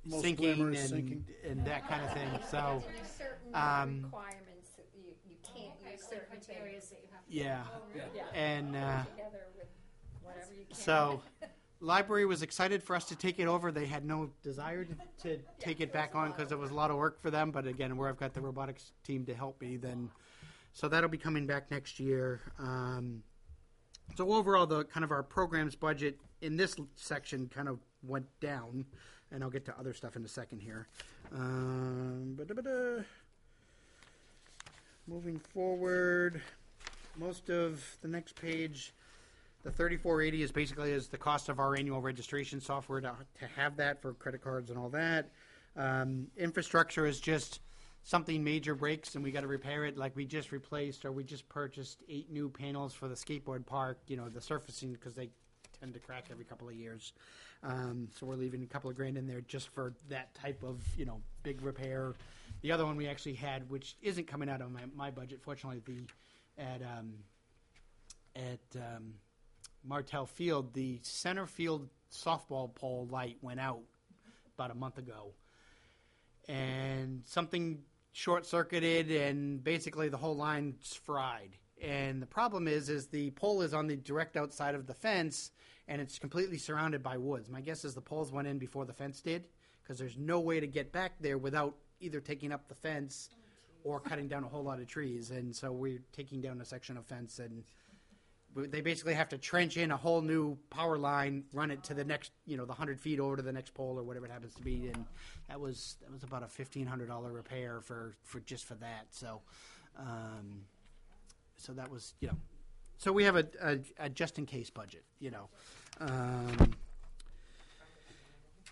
Most
sinking
glamorous sinking.
and that kind of thing. So,
There's certain requirements that you can't use certain areas that you have to
yeah.
Yeah.
And
together with whatever you can.
so, library was excited for us to take it over. They had no desire to take it back on because it was a lot of work for them. But again, where I've got the robotics team to help me, then so that'll be coming back next year. So overall, the kind of our programs budget in this section kind of went down, and I'll get to other stuff in a second here. Moving forward, most of the next page, the 3480 is basically is the cost of our annual registration software to have that for credit cards and all that. Infrastructure is just something major breaks and we got to repair it. Like we just replaced or we just purchased 8 new panels for the skateboard park, the surfacing, because they tend to crack every couple of years. So we're leaving a couple of grand in there just for that type of, big repair. The other one we actually had, which isn't coming out of my budget, fortunately, at Martell Field, the center field softball pole light went out about a month ago. And something short-circuited, and basically the whole line's fried. And the problem is the pole is on the direct outside of the fence, and it's completely surrounded by woods. My guess is the poles went in before the fence did, because there's no way to get back there without either taking up the fence or cutting down a whole lot of trees. And so we're taking down a section of fence, and they basically have to trench in a whole new power line, run it to the next, the 100 feet over to the next pole or whatever it happens to be. And that was about a $1,500 repair for that. So So that was, so we have a just-in-case budget,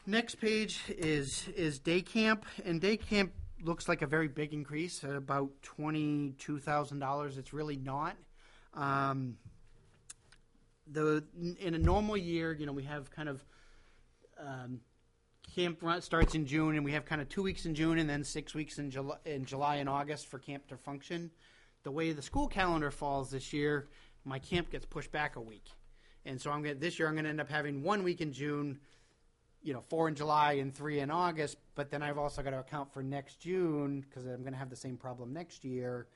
Next page is day camp, and day camp looks like a very big increase, about $22,000. It's really not. In a normal year, we have kind of camp starts in June, and we have kind of 2 weeks in June, and then 6 weeks in July and August for camp to function. The way the school calendar falls this year, my camp gets pushed back a week, and so this year I'm going to end up having 1 week in June, 4 in July and 3 in August, but then I've also got to account for next June because I'm going to have the same problem next year.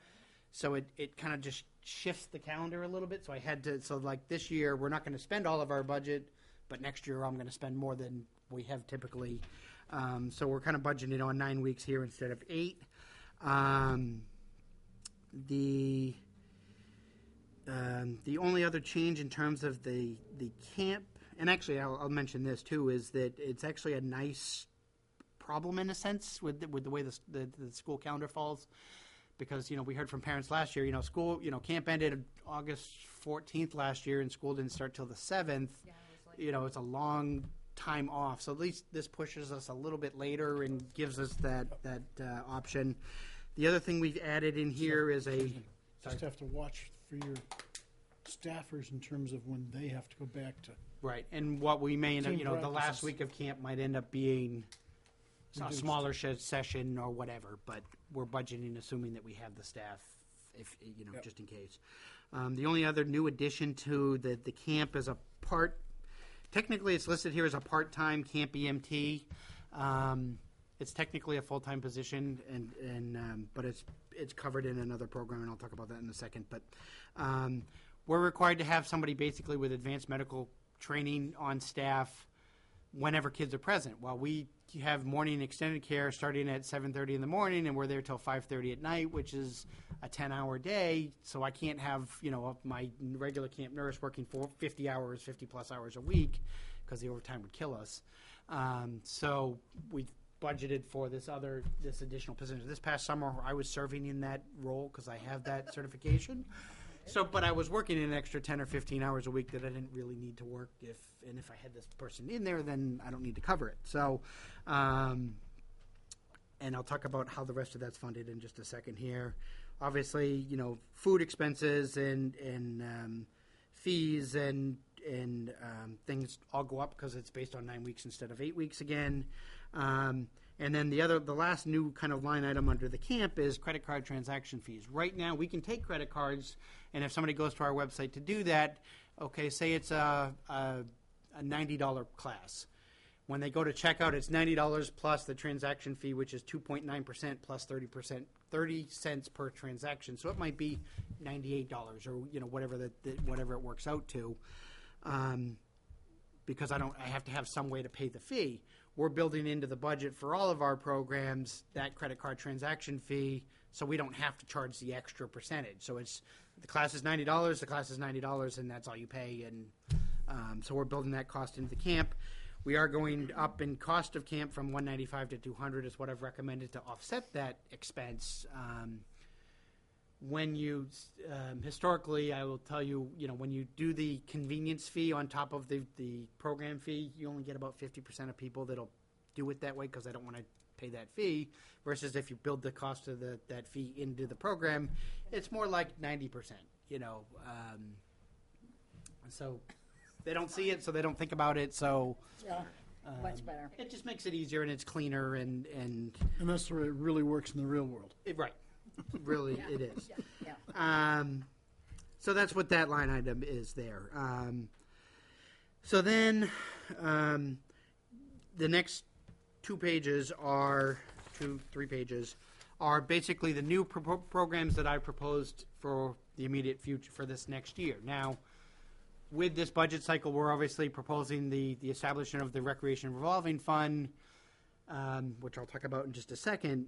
So it kind of just shifts the calendar a little bit. So I had to, like this year, we're not going to spend all of our budget, but next year I'm going to spend more than we have typically. So we're kind of budgeting on 9 weeks here instead of 8. The only other change in terms of the camp, and actually I'll mention this too, is that it's actually a nice problem in a sense with the way the school calendar falls, because we heard from parents last year, school, camp ended August 14th last year, and school didn't start till the 7th. Yeah, it's a long time off, so at least this pushes us a little bit later and gives us that option. The other thing we've added in here is
just have to watch for your staffers in terms of when they have to go back to.
Right, and what we may end up,
Team
the last
practices.
week of camp might end up being a
Reduced.
smaller session or whatever, but we're budgeting assuming that we have the staff, if
Yep.
just in case. The only other new addition to the camp is technically it's listed here as a part-time camp EMT. It's technically a full-time position, but it's covered in another program, and I'll talk about that in a second. But we're required to have somebody basically with advanced medical training on staff whenever kids are present. Well, we have morning extended care starting at 7:30 in the morning, and we're there till 5:30 at night, which is a 10-hour day. So I can't have my regular camp nurse working for 50 plus hours a week, because the overtime would kill us. So we budgeted for this additional position. This past summer, I was serving in that role because I have that certification. So, but I was working an extra 10 or 15 hours a week that I didn't really need to work. If I had this person in there, then I don't need to cover it. So, and I'll talk about how the rest of that's funded in just a second here. Obviously, food expenses and fees and things all go up because it's based on 9 weeks instead of 8 weeks again. And then the last new kind of line item under the camp is credit card transaction fees. Right now, we can take credit cards, and if somebody goes to our website to do that, okay, say it's a $90 class. When they go to checkout, it's $90 plus the transaction fee, which is 2.9% plus 30 cents per transaction. So it might be $98 or whatever whatever it works out to, because I have to have some way to pay the fee. We're building into the budget for all of our programs that credit card transaction fee, so we don't have to charge the extra percentage. So the class is $90, the class is $90, and that's all you pay. And so we're building that cost into the camp. We are going up in cost of camp from $195 to $200 is what I've recommended to offset that expense. When you historically, I will tell you, when you do the convenience fee on top of the program fee, you only get about 50% of people that'll do it that way because they don't want to pay that fee. Versus if you build the cost of that fee into the program, it's more like 90%. So they don't see it, so they don't think about it. So
Yeah, much better.
it just makes it easier and it's cleaner and
And that's the way it really works in the real world.
right. Really, it is.
Yeah.
So that's what that line item is there. So then the next 3 pages are basically the new programs that I proposed for the immediate future for this next year. Now, with this budget cycle, we're obviously proposing the establishment of the Recreation Revolving Fund, which I'll talk about in just a second.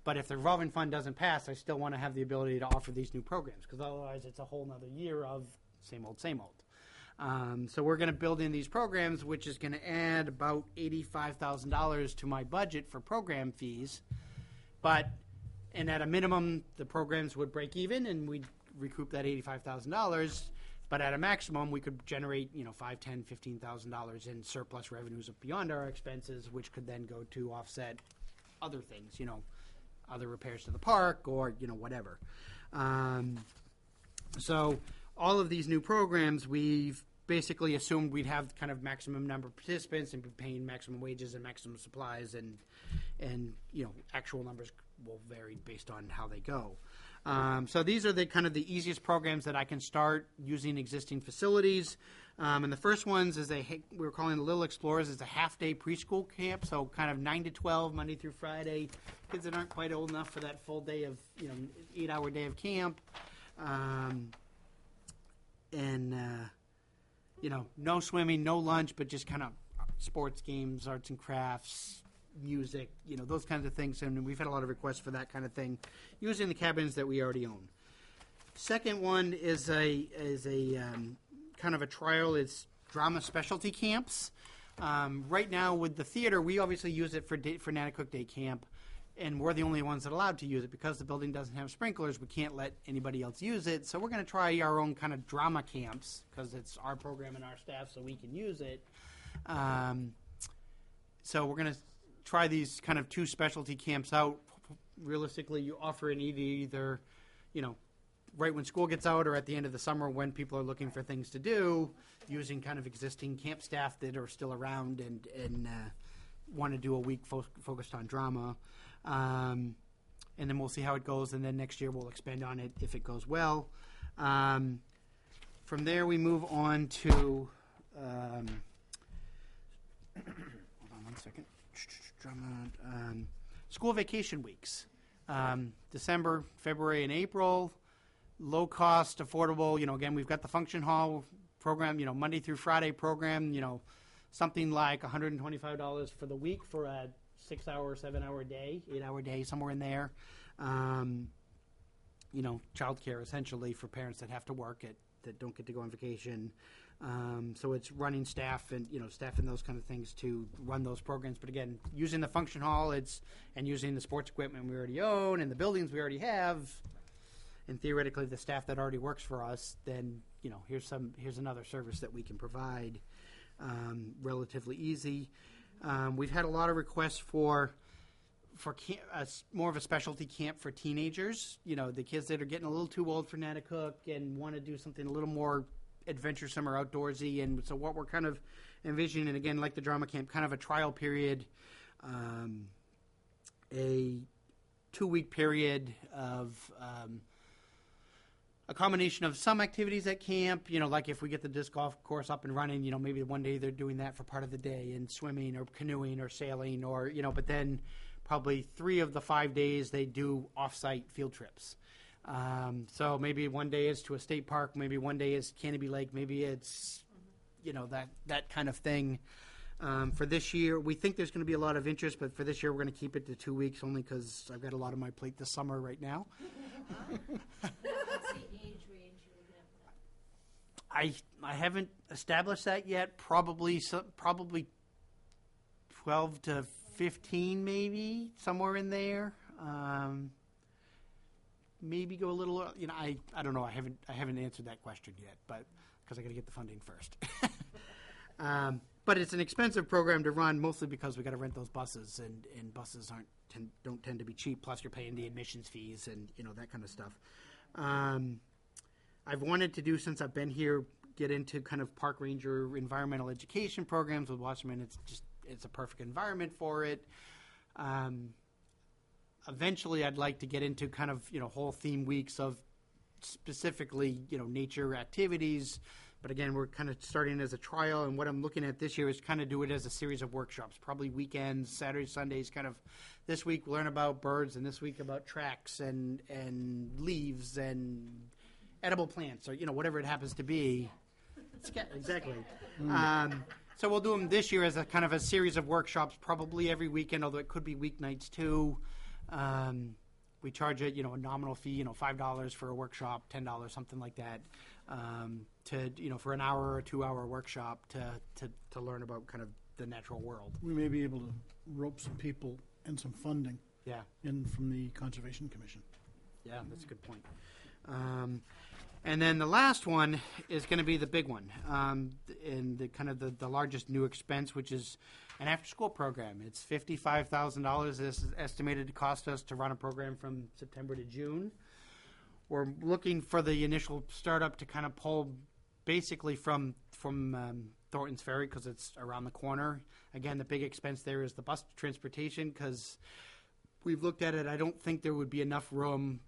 But if the revolving fund doesn't pass, I still want to have the ability to offer these new programs, because otherwise it's a whole nother year of same old, same old. So we're going to build in these programs, which is going to add about $85,000 to my budget for program fees. But And at a minimum, the programs would break even, and we'd recoup that $85,000. But at a maximum, we could generate, $5,000, $10,000, $15,000 in surplus revenues beyond our expenses, which could then go to offset other things, other repairs to the park or, whatever. So all of these new programs, we've basically assumed we'd have kind of maximum number of participants and be paying maximum wages and maximum supplies, and actual numbers will vary based on how they go. So these are the kind of the easiest programs that I can start using existing facilities. And the first ones is we're calling the Little Explorers. It's a half-day preschool camp, so kind of 9 to 12, Monday through Friday. Kids that aren't quite old enough for that full day of, 8-hour day of camp. No swimming, no lunch, but just kind of sports games, arts and crafts, music, those kinds of things. And we've had a lot of requests for that kind of thing using the cabins that we already own. Second one is a kind of a trial. It's drama specialty camps. Right now with the theater, we obviously use it for Nanticoke Day Camp, and we're the only ones that are allowed to use it. Because the building doesn't have sprinklers, we can't let anybody else use it. So we're going to try our own kind of drama camps, because it's our program and our staff, so we can use it. So we're going to try these kind of 2 specialty camps out. Realistically, you offer it either, right when school gets out or at the end of the summer when people are looking for things to do, using kind of existing camp staff that are still around and want to do a week focused on drama. And then we'll see how it goes, and then next year we'll expand on it if it goes well. From there, we move on to hold on one second. School vacation weeks. December, February, and April. Low cost, affordable. Again, we've got the function hall program, Monday through Friday program, something like $125 for the week for a 6-hour, 7-hour day, 8-hour day, somewhere in there. Childcare essentially for parents that have to work that don't get to go on vacation. So it's running staff and staff and those kind of things to run those programs. But again, using the function hall, and using the sports equipment we already own and the buildings we already have, and theoretically the staff that already works for us. Then here's another service that we can provide, relatively easy. We've had a lot of requests for more of a specialty camp for teenagers. The kids that are getting a little too old for Nanticoke and want to do something a little more adventuresome or outdoorsy. And so what we're kind of envisioning, and again, like the drama camp, kind of a trial period, a 2-week period of a combination of some activities at camp, like if we get the disc golf course up and running, maybe one day they're doing that for part of the day, and swimming or canoeing or sailing, or, but then probably 3 of the 5 days they do off-site field trips. So maybe one day is to a state park, maybe one day is Canopy Lake, maybe it's, that kind of thing. For this year, we think there's going to be a lot of interest, but for this year we're going to keep it to 2 weeks only because I've got a lot on my plate this summer right now. I haven't established that yet. Probably 12 to 15, maybe somewhere in there. Maybe go a little. I don't know. I haven't answered that question yet, but because I got to get the funding first. But it's an expensive program to run, mostly because we got to rent those buses, and buses don't tend to be cheap. Plus, you're paying the admissions fees and that kind of stuff. I've wanted to do, since I've been here, get into kind of park ranger environmental education programs with Wasserman. It's a perfect environment for it. Eventually, I'd like to get into kind of whole theme weeks of specifically nature activities. But again, we're kind of starting as a trial, and what I'm looking at this year is kind of do it as a series of workshops, probably weekends, Saturdays, Sundays. Kind of this week learn about birds, and this week about tracks and leaves and edible plants, or whatever it happens to be. Exactly. So we'll do them this year as a kind of a series of workshops, probably every weekend, although it could be weeknights too. We charge it, a nominal fee, $5 for a workshop, $10, something like that, for an hour or 2-hour workshop to learn about kind of the natural world.
We may be able to rope some people and some funding
Yeah.
and from the Conservation Commission.
Yeah, that's a good point. And then the last one is going to be the big one, and the kind of the largest new expense, which is an after-school program. It's $55,000. This is estimated to cost us to run a program from September to June. We're looking for the initial startup to kind of pull basically from Thornton's Ferry because it's around the corner. Again, the big expense there is the bus transportation because we've looked at it. I don't think there would be enough room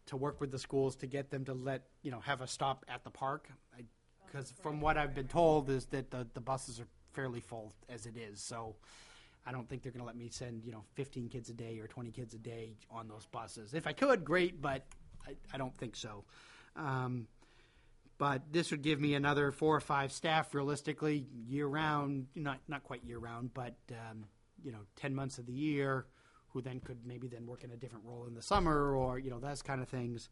to work with the schools to get them to have a stop at the park. Because from what I've been told is that the buses are fairly full as it is. So I don't think they're going to let me send 15 kids a day or 20 kids a day on those buses. If I could, great, but I don't think so. But this would give me another 4 or 5 staff realistically year round, not quite year round, but 10 months of the year, who then could maybe then work in a different role in the summer or, those kind of things.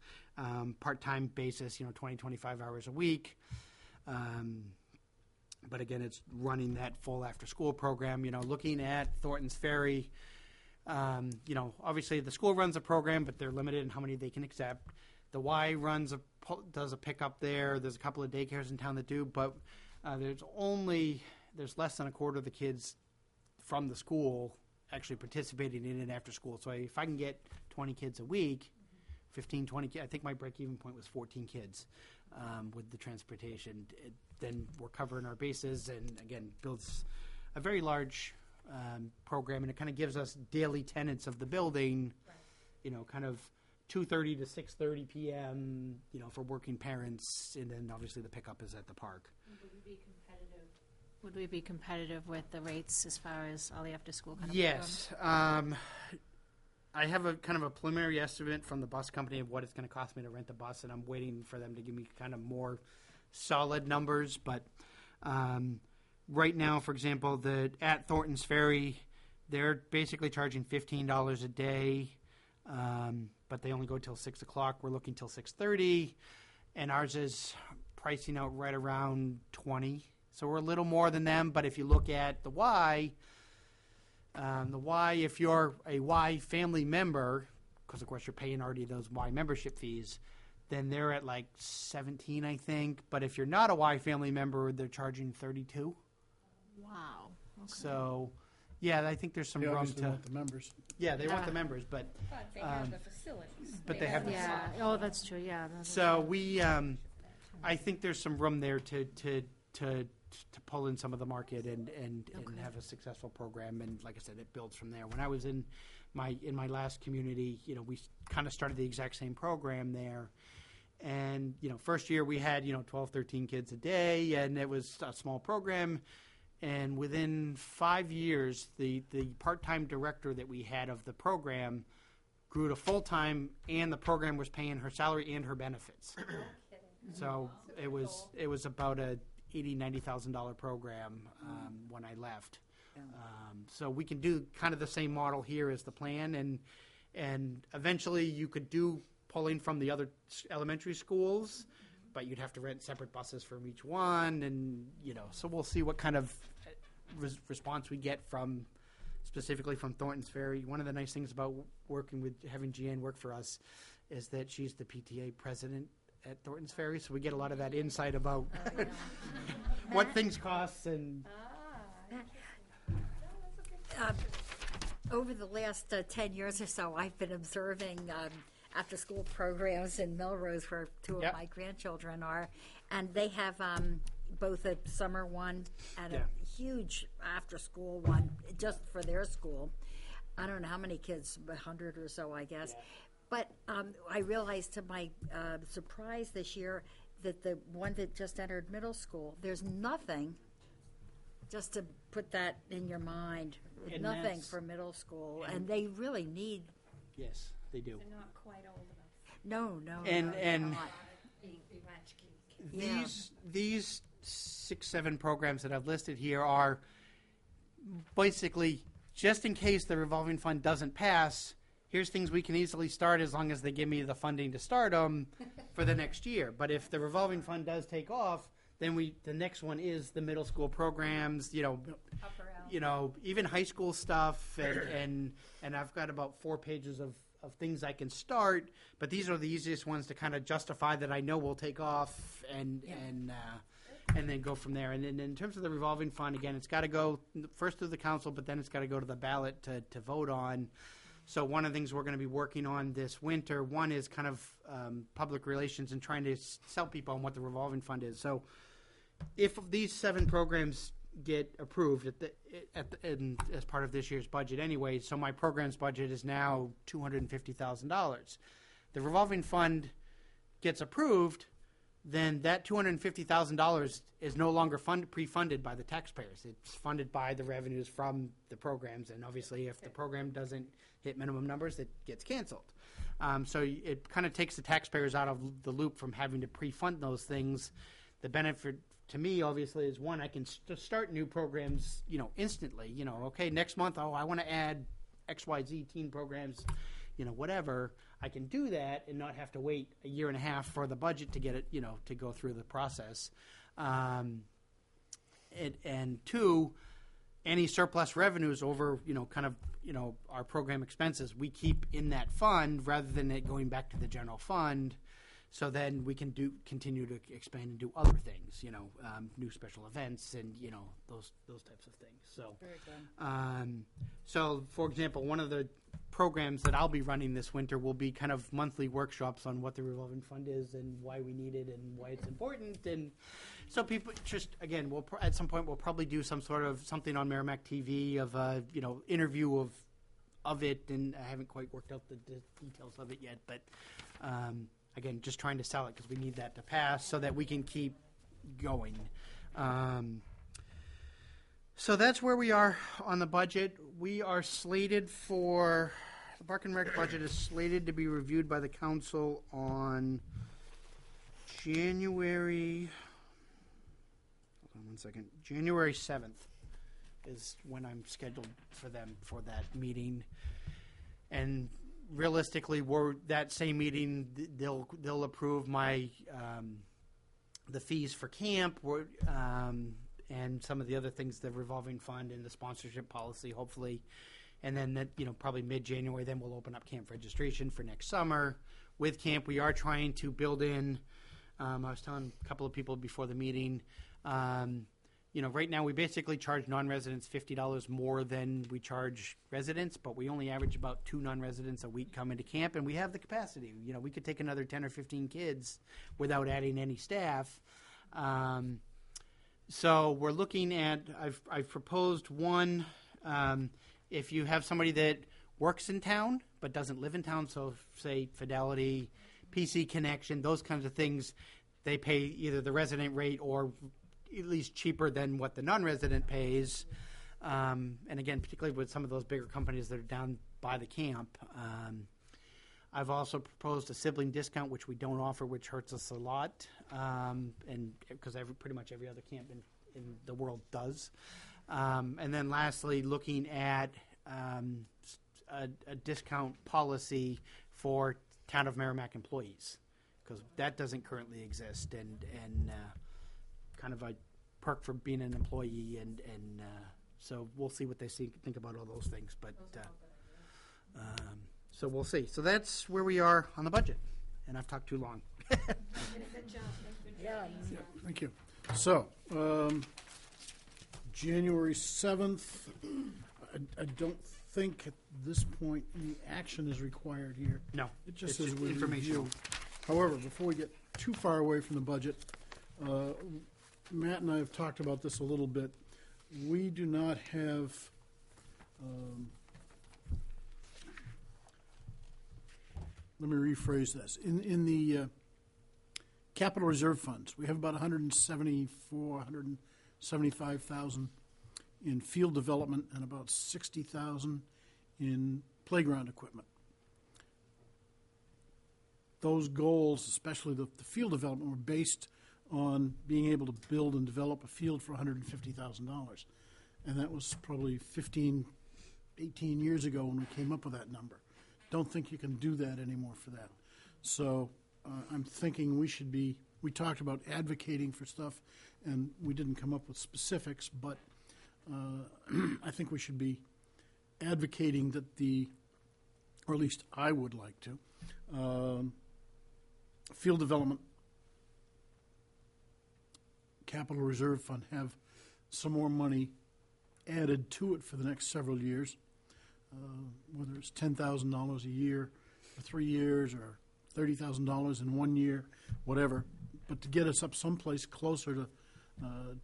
Part-time basis, 20, 25 hours a week. But again, it's running that full after-school program, looking at Thornton's Ferry. Obviously the school runs a program, but they're limited in how many they can accept. The Y does a pickup there. There's a couple of daycares in town that do, but there's less than a quarter of the kids from the school actually participating in it after school. So if I can get 20 kids a week, 15, 20 kids, I think my break-even point was 14 kids with the transportation. Then we're covering our bases and, again, builds a very large program, and it kind of gives us daily tenants of the building, kind of 2:30 to 6:30 p.m., for working parents, and then obviously the pickup is at the park.
Would we be competitive with the rates as far as all the after-school kind of
Yes. I have a kind of a preliminary estimate from the bus company of what it's going to cost me to rent a bus, and I'm waiting for them to give me kind of more solid numbers. But right now, for example, at Thornton's Ferry, they're basically charging $15 a day, but they only go till 6 o'clock. We're looking till 6:30, and ours is pricing out right around 20. So we're a little more than them, but if you look at the Y, if you're a Y family member, because of course you're paying already those Y membership fees, then they're at like 17, I think. But if you're not a Y family member, they're charging 32.
Wow. Okay.
So, yeah, I think there's some
They
room
obviously
to.
want the members.
Yeah, they want the members, but
But they have the facilities.
but they have the
Yeah. Oh, that's true. Yeah.
so we. I think there's some room there to pull in some of the market and have a successful program. And like I said, it builds from there. When I was in my last community, we kind of started the exact same program there. And, first year we had, 12, 13 kids a day, and it was a small program. And within 5 years, the part-time director that we had of the program grew to full-time, and the program was paying her salary and her benefits. So it was about a $80,000-$90,000 program when I left. So we can do kind of the same model here as the plan, and eventually you could do pulling from the other elementary schools, but you'd have to rent separate buses from each one, and so we'll see what kind of response we get specifically from Thornton's Ferry. One of the nice things about having Jeanne work for us is that she's the PTA president at Thornton's Ferry, so we get a lot of that insight about what things cost and.
Over the last 10 years or so, I've been observing after-school programs in Melrose where two of my grandchildren are, and they have both a summer one and a huge after-school one just for their school. I don't know how many kids, 100 or so, I guess. Yeah. But I realized to my surprise this year that the one that just entered middle school, there's nothing, just to put that in your mind,
And
nothing for middle school. And they really need.
Yes, they do.
They're not quite old enough.
No.
And
they're not.
these 6, 7 programs that I've listed here are basically just in case the revolving fund doesn't pass. Here's things we can easily start as long as they give me the funding to start them for the next year. But if the revolving fund does take off, then the next one is the middle school programs.
Upper
even high school stuff, and I've got about 4 pages of things I can start, but these are the easiest ones to kind of justify that I know will take off, and then go from there. And then in terms of the revolving fund, again, it's got to go first through the council, but then it's got to go to the ballot to vote on. So one of the things we're going to be working on this winter, one is kind of public relations and trying to sell people on what the revolving fund is. So if these 7 programs get approved as part of this year's budget anyway, so my program's budget is now $250,000. The revolving fund gets approved, then that $250,000 is no longer pre-funded by the taxpayers. It's funded by the revenues from the programs, and obviously if the program doesn't hit minimum numbers, it gets canceled. So it kind of takes the taxpayers out of the loop from having to pre-fund those things. The benefit to me, obviously, is one, I can start new programs, instantly. Okay, next month, I want to add XYZ teen programs, whatever. I can do that and not have to wait a year and a half for the budget to get it, to go through the process. And 2, any surplus revenues over, our program expenses, we keep in that fund rather than it going back to the general fund. So then we can continue to expand and do other things, new special events and those types of things. So, so for example, one of the programs that I'll be running this winter will be kind of monthly workshops on what the revolving fund is and why we need it and why it's important. And so people just again, at some point we'll probably do something on Merrimack TV of a interview of it, and I haven't quite worked out the details of it yet, but. Again, just trying to sell it because we need that to pass so that we can keep going. So that's where we are on the budget. We are slated for, the Park and Rec budget is slated to be reviewed by the council on January 7th is when I'm scheduled for that meeting. And realistically, that same meeting, they'll approve my the fees for camp and some of the other things, the revolving fund and the sponsorship policy, hopefully. And then that probably mid-January, then we'll open up camp registration for next summer. With camp, we are trying to build in. I was telling a couple of people before the meeting. Right now we basically charge non-residents $50 more than we charge residents, but we only average about 2 non-residents a week coming to camp, and we have the capacity. We could take another 10 or 15 kids without adding any staff. So we're looking at, I've proposed one, if you have somebody that works in town but doesn't live in town, so say Fidelity, PC Connection, those kinds of things, they pay either the resident rate or at least cheaper than what the non-resident pays. And again, particularly with some of those bigger companies that are down by the camp. I've also proposed a sibling discount, which we don't offer, which hurts us a lot, and because pretty much every other camp in the world does. And then lastly, looking at a discount policy for Town of Merrimack employees, because that doesn't currently exist, and kind of a perk for being an employee, and so we'll see what they think about all those things. But so we'll see. So that's where we are on the budget, and I've talked too long.
Good job.
Yeah.
Thank you. So, January 7th, I don't think at this point any action is required here.
No,
It just
it's
says we
informational.
review. However, before we get too far away from the budget, Matt and I have talked about this a little bit. We do not have let me rephrase this. In the capital reserve funds, we have about 175,000 in field development and about 60,000 in playground equipment. Those goals, especially the field development, were based on being able to build and develop a field for $150,000. And that was probably 15, 18 years ago when we came up with that number. Don't think you can do that anymore for that. So I'm thinking we talked about advocating for stuff, and we didn't come up with specifics, but I think we should be advocating that or at least I would like to, field development capital reserve fund have some more money added to it for the next several years, whether it's $10,000 a year for 3 years or $30,000 in 1 year, whatever, but to get us up someplace closer to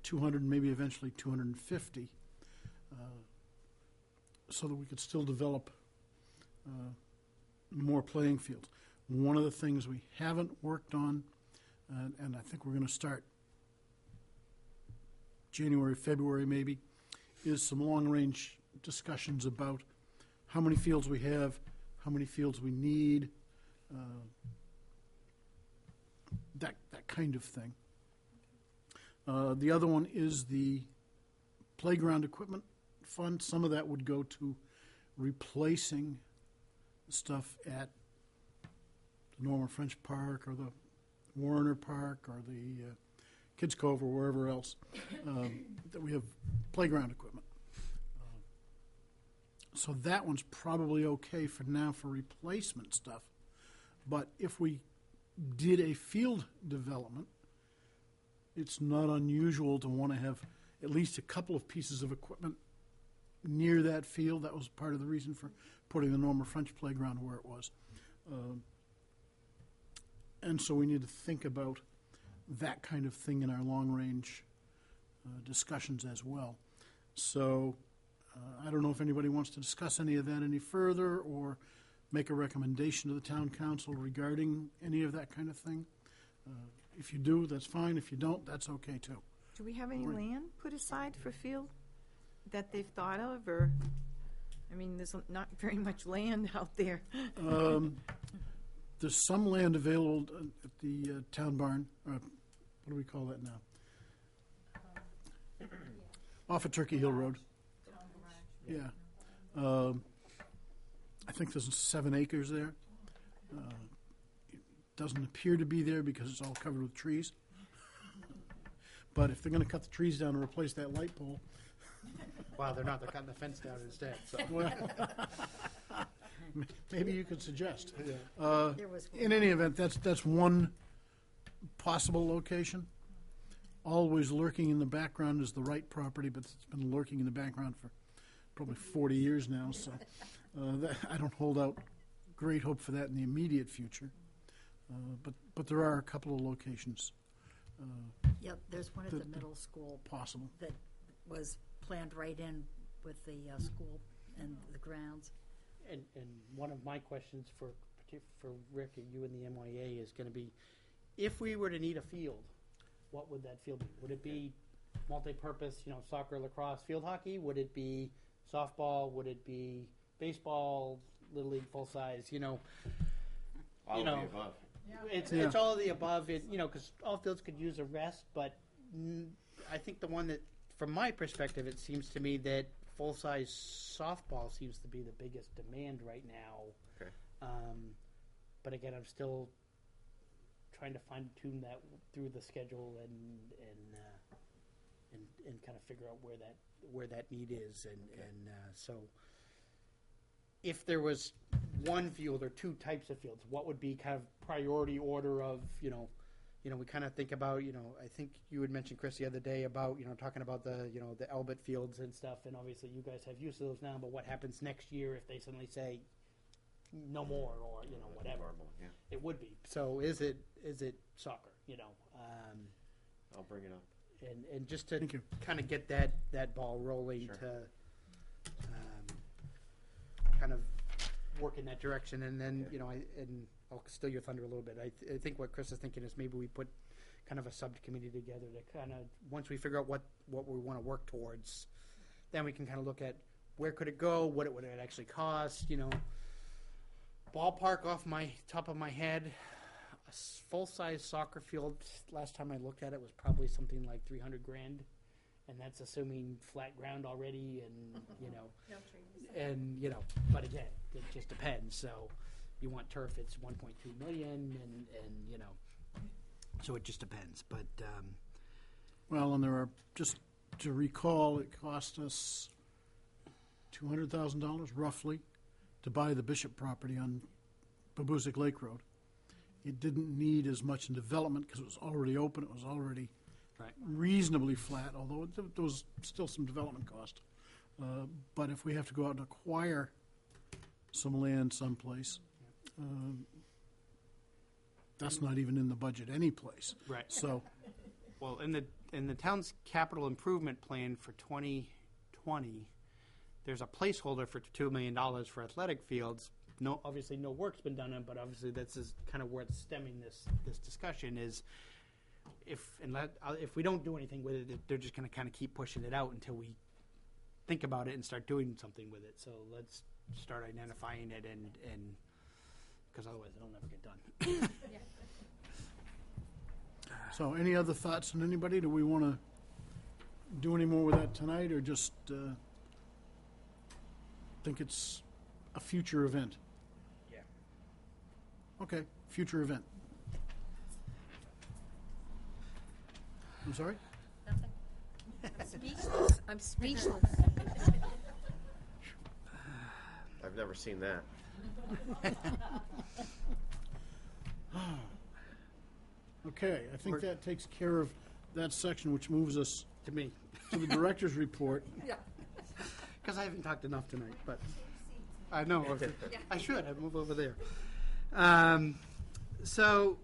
200, maybe eventually 250, so that we could still develop more playing fields. One of the things we haven't worked on, and I think we're going to start January, February maybe, is some long-range discussions about how many fields we have, how many fields we need, that kind of thing. The other one is the playground equipment fund. Some of that would go to replacing stuff at the Norman French Park or the Warner Park or the Kids Cove or wherever else that we have playground equipment. So that one's probably okay for now for replacement stuff. But if we did a field development, it's not unusual to want to have at least a couple of pieces of equipment near that field. That was part of the reason for putting the Norman French playground where it was. And so we need to think about that kind of thing in our long-range discussions as well. So I don't know if anybody wants to discuss any of that any further or make a recommendation to the town council regarding any of that kind of thing. If you do, that's fine. If you don't, that's okay too.
Do we have any land put aside for field that they've thought of, or, I mean, there's not very much land out there.
There's some land available at the town barn. What do we call that now? Off of Turkey Hill Road. Yeah. I think there's 7 acres there. It doesn't appear to be there because it's all covered with trees. But if they're going to cut the trees down and replace that light pole,
Wow, they're not. They're cutting the fence down instead. So.
well, maybe you could suggest.
There was
In any event, that's one possible location. Always lurking in the background is the Wright property, but it's been lurking in the background for probably 40 years now. So I don't hold out great hope for that in the immediate future. But there are a couple of locations
Yep, there's one at the middle school
possible.
that was planned right in with the school and the grounds.
And one of my questions for Rick and you and the MYA is going to be, if we were to need a field, what would that field be? Would it be multi-purpose, soccer, lacrosse, field hockey? Would it be softball? Would it be baseball, little league, full size?
All of the above.
It's all of the above. Because all fields could use a rest, but I think the one that, from my perspective, it seems to me that full-size softball seems to be the biggest demand right now.
Okay.
But again, I'm still trying to fine-tune that through the schedule and kind of figure out where that need is. And so if there was one field or two types of fields, what would be kind of priority order of, we kind of think about, I think you had mentioned, Chris, the other day about, talking about the Albert fields and stuff, and obviously you guys have use of those now, but what happens next year if they suddenly say no more or, whatever.
Yeah.
It would be. So is it soccer,
I'll bring it up.
and just to
Thank you.
kind of get that ball rolling
Sure.
to kind of work in that direction, and then I'll steal your thunder a little bit. I think what Chris is thinking is maybe we put kind of a subcommittee together to kind of, once we figure out what we want to work towards, then we can kind of look at where could it go, what it would actually cost, ballpark off my top of my head. A full-size soccer field, last time I looked at it, was probably something like $300,000, and that's assuming flat ground already, and
No trees.
and but again, it just depends. So you want turf, it's 1.2 million, and so it just depends. But
Well, and there are just to recall, it cost us $200,000 roughly to buy the Bishop property on Babuzik Lake Road. It didn't need as much in development because it was already open, it was already
Right.
reasonably flat, although there was still some development cost. But if we have to go out and acquire some land someplace, that's not even in the budget anyplace.
Right.
So,
Well, in the town's capital improvement plan for 2020, there's a placeholder for $2 million for athletic fields. No, obviously no work's been done on, but obviously this is kind of where it's stemming this discussion is if we don't do anything with it, they're just going to kind of keep pushing it out until we think about it and start doing something with it. So let's start identifying it and because otherwise it'll never get done.
so any other thoughts on anybody? Do we want to do any more with that tonight, or just think it's a future event?
Yeah.
Okay, future event. I'm sorry?
Nothing. I'm speechless. I'm speechless.
I've never seen that.
Okay, I think that takes care of that section, which moves us
To me,
to the director's report.
because I haven't talked enough tonight, but I know. I should. I'd move over there. So,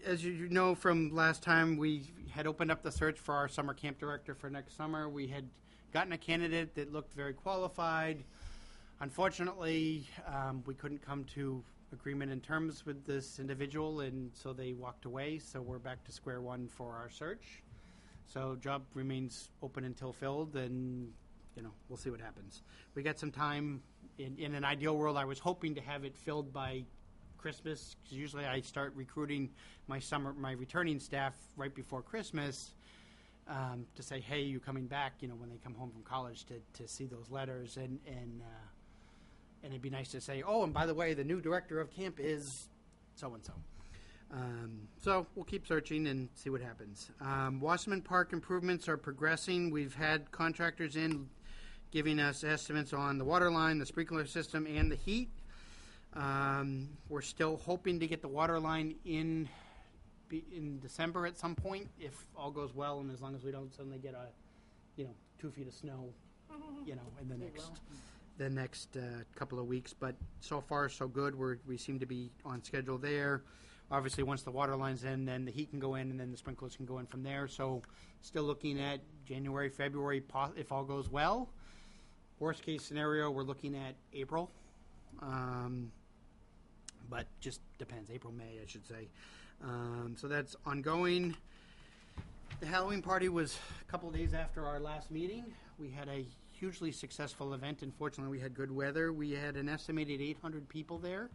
as you know from last time, we had opened up the search for our summer camp director for next summer. We had gotten a candidate that looked very qualified. Unfortunately, we couldn't come to agreement in terms with this individual, and so they walked away. So we're back to square one for our search. So job remains open until filled, and we'll see what happens. We got some time. In an ideal world, I was hoping to have it filled by Christmas, because usually I start recruiting my returning staff right before Christmas to say, hey, you coming back? When they come home from college to see those letters, and it'd be nice to say, oh, and by the way, the new director of camp is so and so. So we'll keep searching and see what happens. Wasserman Park improvements are progressing. We've had contractors in giving us estimates on the water line, the sprinkler system, and the heat. We're still hoping to get the water line in December at some point, if all goes well, and as long as we don't suddenly get 2 feet of snow, in the next couple of weeks. But so far, so good. We seem to be on schedule there. Obviously, once the water line's in, then the heat can go in, and then the sprinklers can go in from there. So still looking at January, February, if all goes well. Worst case scenario, we're looking at April. But just depends. April, May, I should say. So that's ongoing. The Halloween party was a couple of days after our last meeting. We had a hugely successful event. Unfortunately, we had good weather. We had an estimated 800 people there,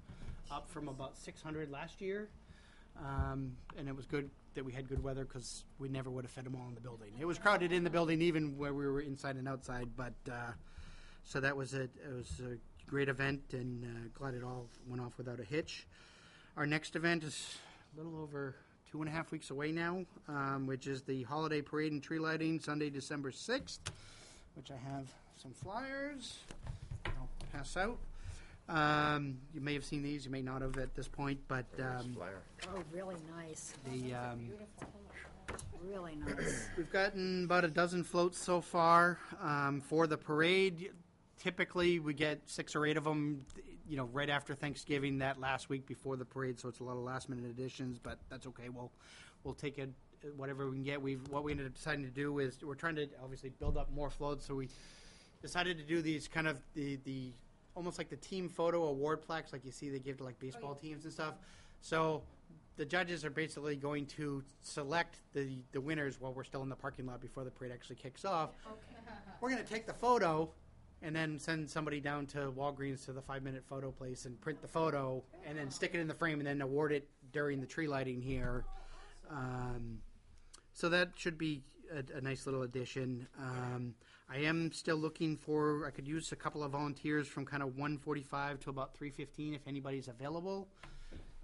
up from about 600 last year. And it was good that we had good weather because we never would have fed them all in the building. It was crowded in the building even where we were inside and outside. But so that was it. It was a great event, and glad it all went off without a hitch. Our next event is a little over 2.5 weeks away now, which is the holiday parade and tree lighting, Sunday, December 6th, which I have some flyers I'll pass out. You may have seen these, you may not have at this point, but
Flyer.
Oh, really nice. Really nice.
we've gotten about a dozen floats so far for the parade. Typically, we get 6 or 8 of them, right after Thanksgiving, that last week before the parade. So it's a lot of last-minute additions, but that's okay. We'll take it whatever we can get. What we ended up deciding to do is we're trying to obviously build up more floats. So we decided to do these kind of the almost like the team photo award plaques, like you see they give to like baseball teams and stuff. So the judges are basically going to select the winners while we're still in the parking lot before the parade actually kicks off.
Okay.
We're going to take the photo and then send somebody down to Walgreens to the 5-minute photo place and print the photo and then stick it in the frame and then award it during the tree lighting here. So that should be a nice little addition. I am still looking I could use a couple of volunteers from kind of 1:45 to about 3:15 if anybody's available.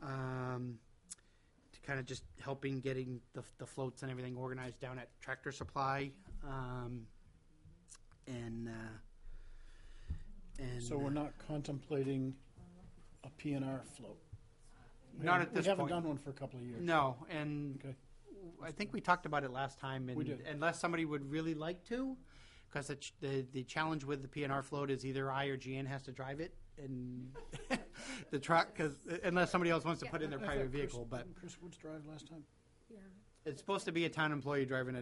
To kind of just helping getting the floats and everything organized down at Tractor Supply. And
So we're not contemplating a PNR float?
Not at this
We haven't
point.
done one for a couple of years.
No, and
Okay.
I think we talked about it last time. And
We did.
unless somebody would really like to, because the challenge with the PNR float is either I or Jan has to drive it, and the truck, because unless somebody else wants to put in their
I
private
thought
vehicle, but
Chris Woods drive last time?
Yeah.
it's supposed to be a town employee driving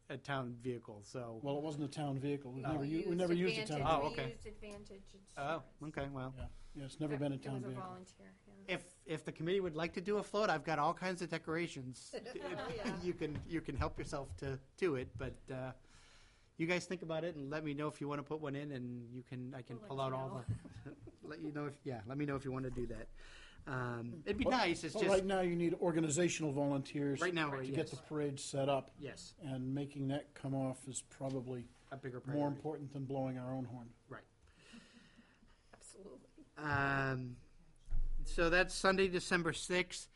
a town vehicle. So
Well, it wasn't a town vehicle. We
Oh.
never used a town
Advantage.
vehicle.
Oh, okay.
We used Advantage
oh,
Insurance.
okay, well.
Yeah, it's never been a town
It was a
vehicle.
volunteer, yeah.
If the committee would like to do a float, I've got all kinds of decorations. You can help yourself to it, but you guys think about it and let me know if you want to put one in, and I can
We'll
pull
let
out
you
all
know.
the let you know if let me know if you want to do that. It'd be
But-
nice. It's
but
just
right now you need organizational volunteers
right now,
to
yes,
get the parade set up,
yes,
and making that come off is probably
a bigger
more
priority.
important than blowing our own horn.
Absolutely.
So that's Sunday, December 6th.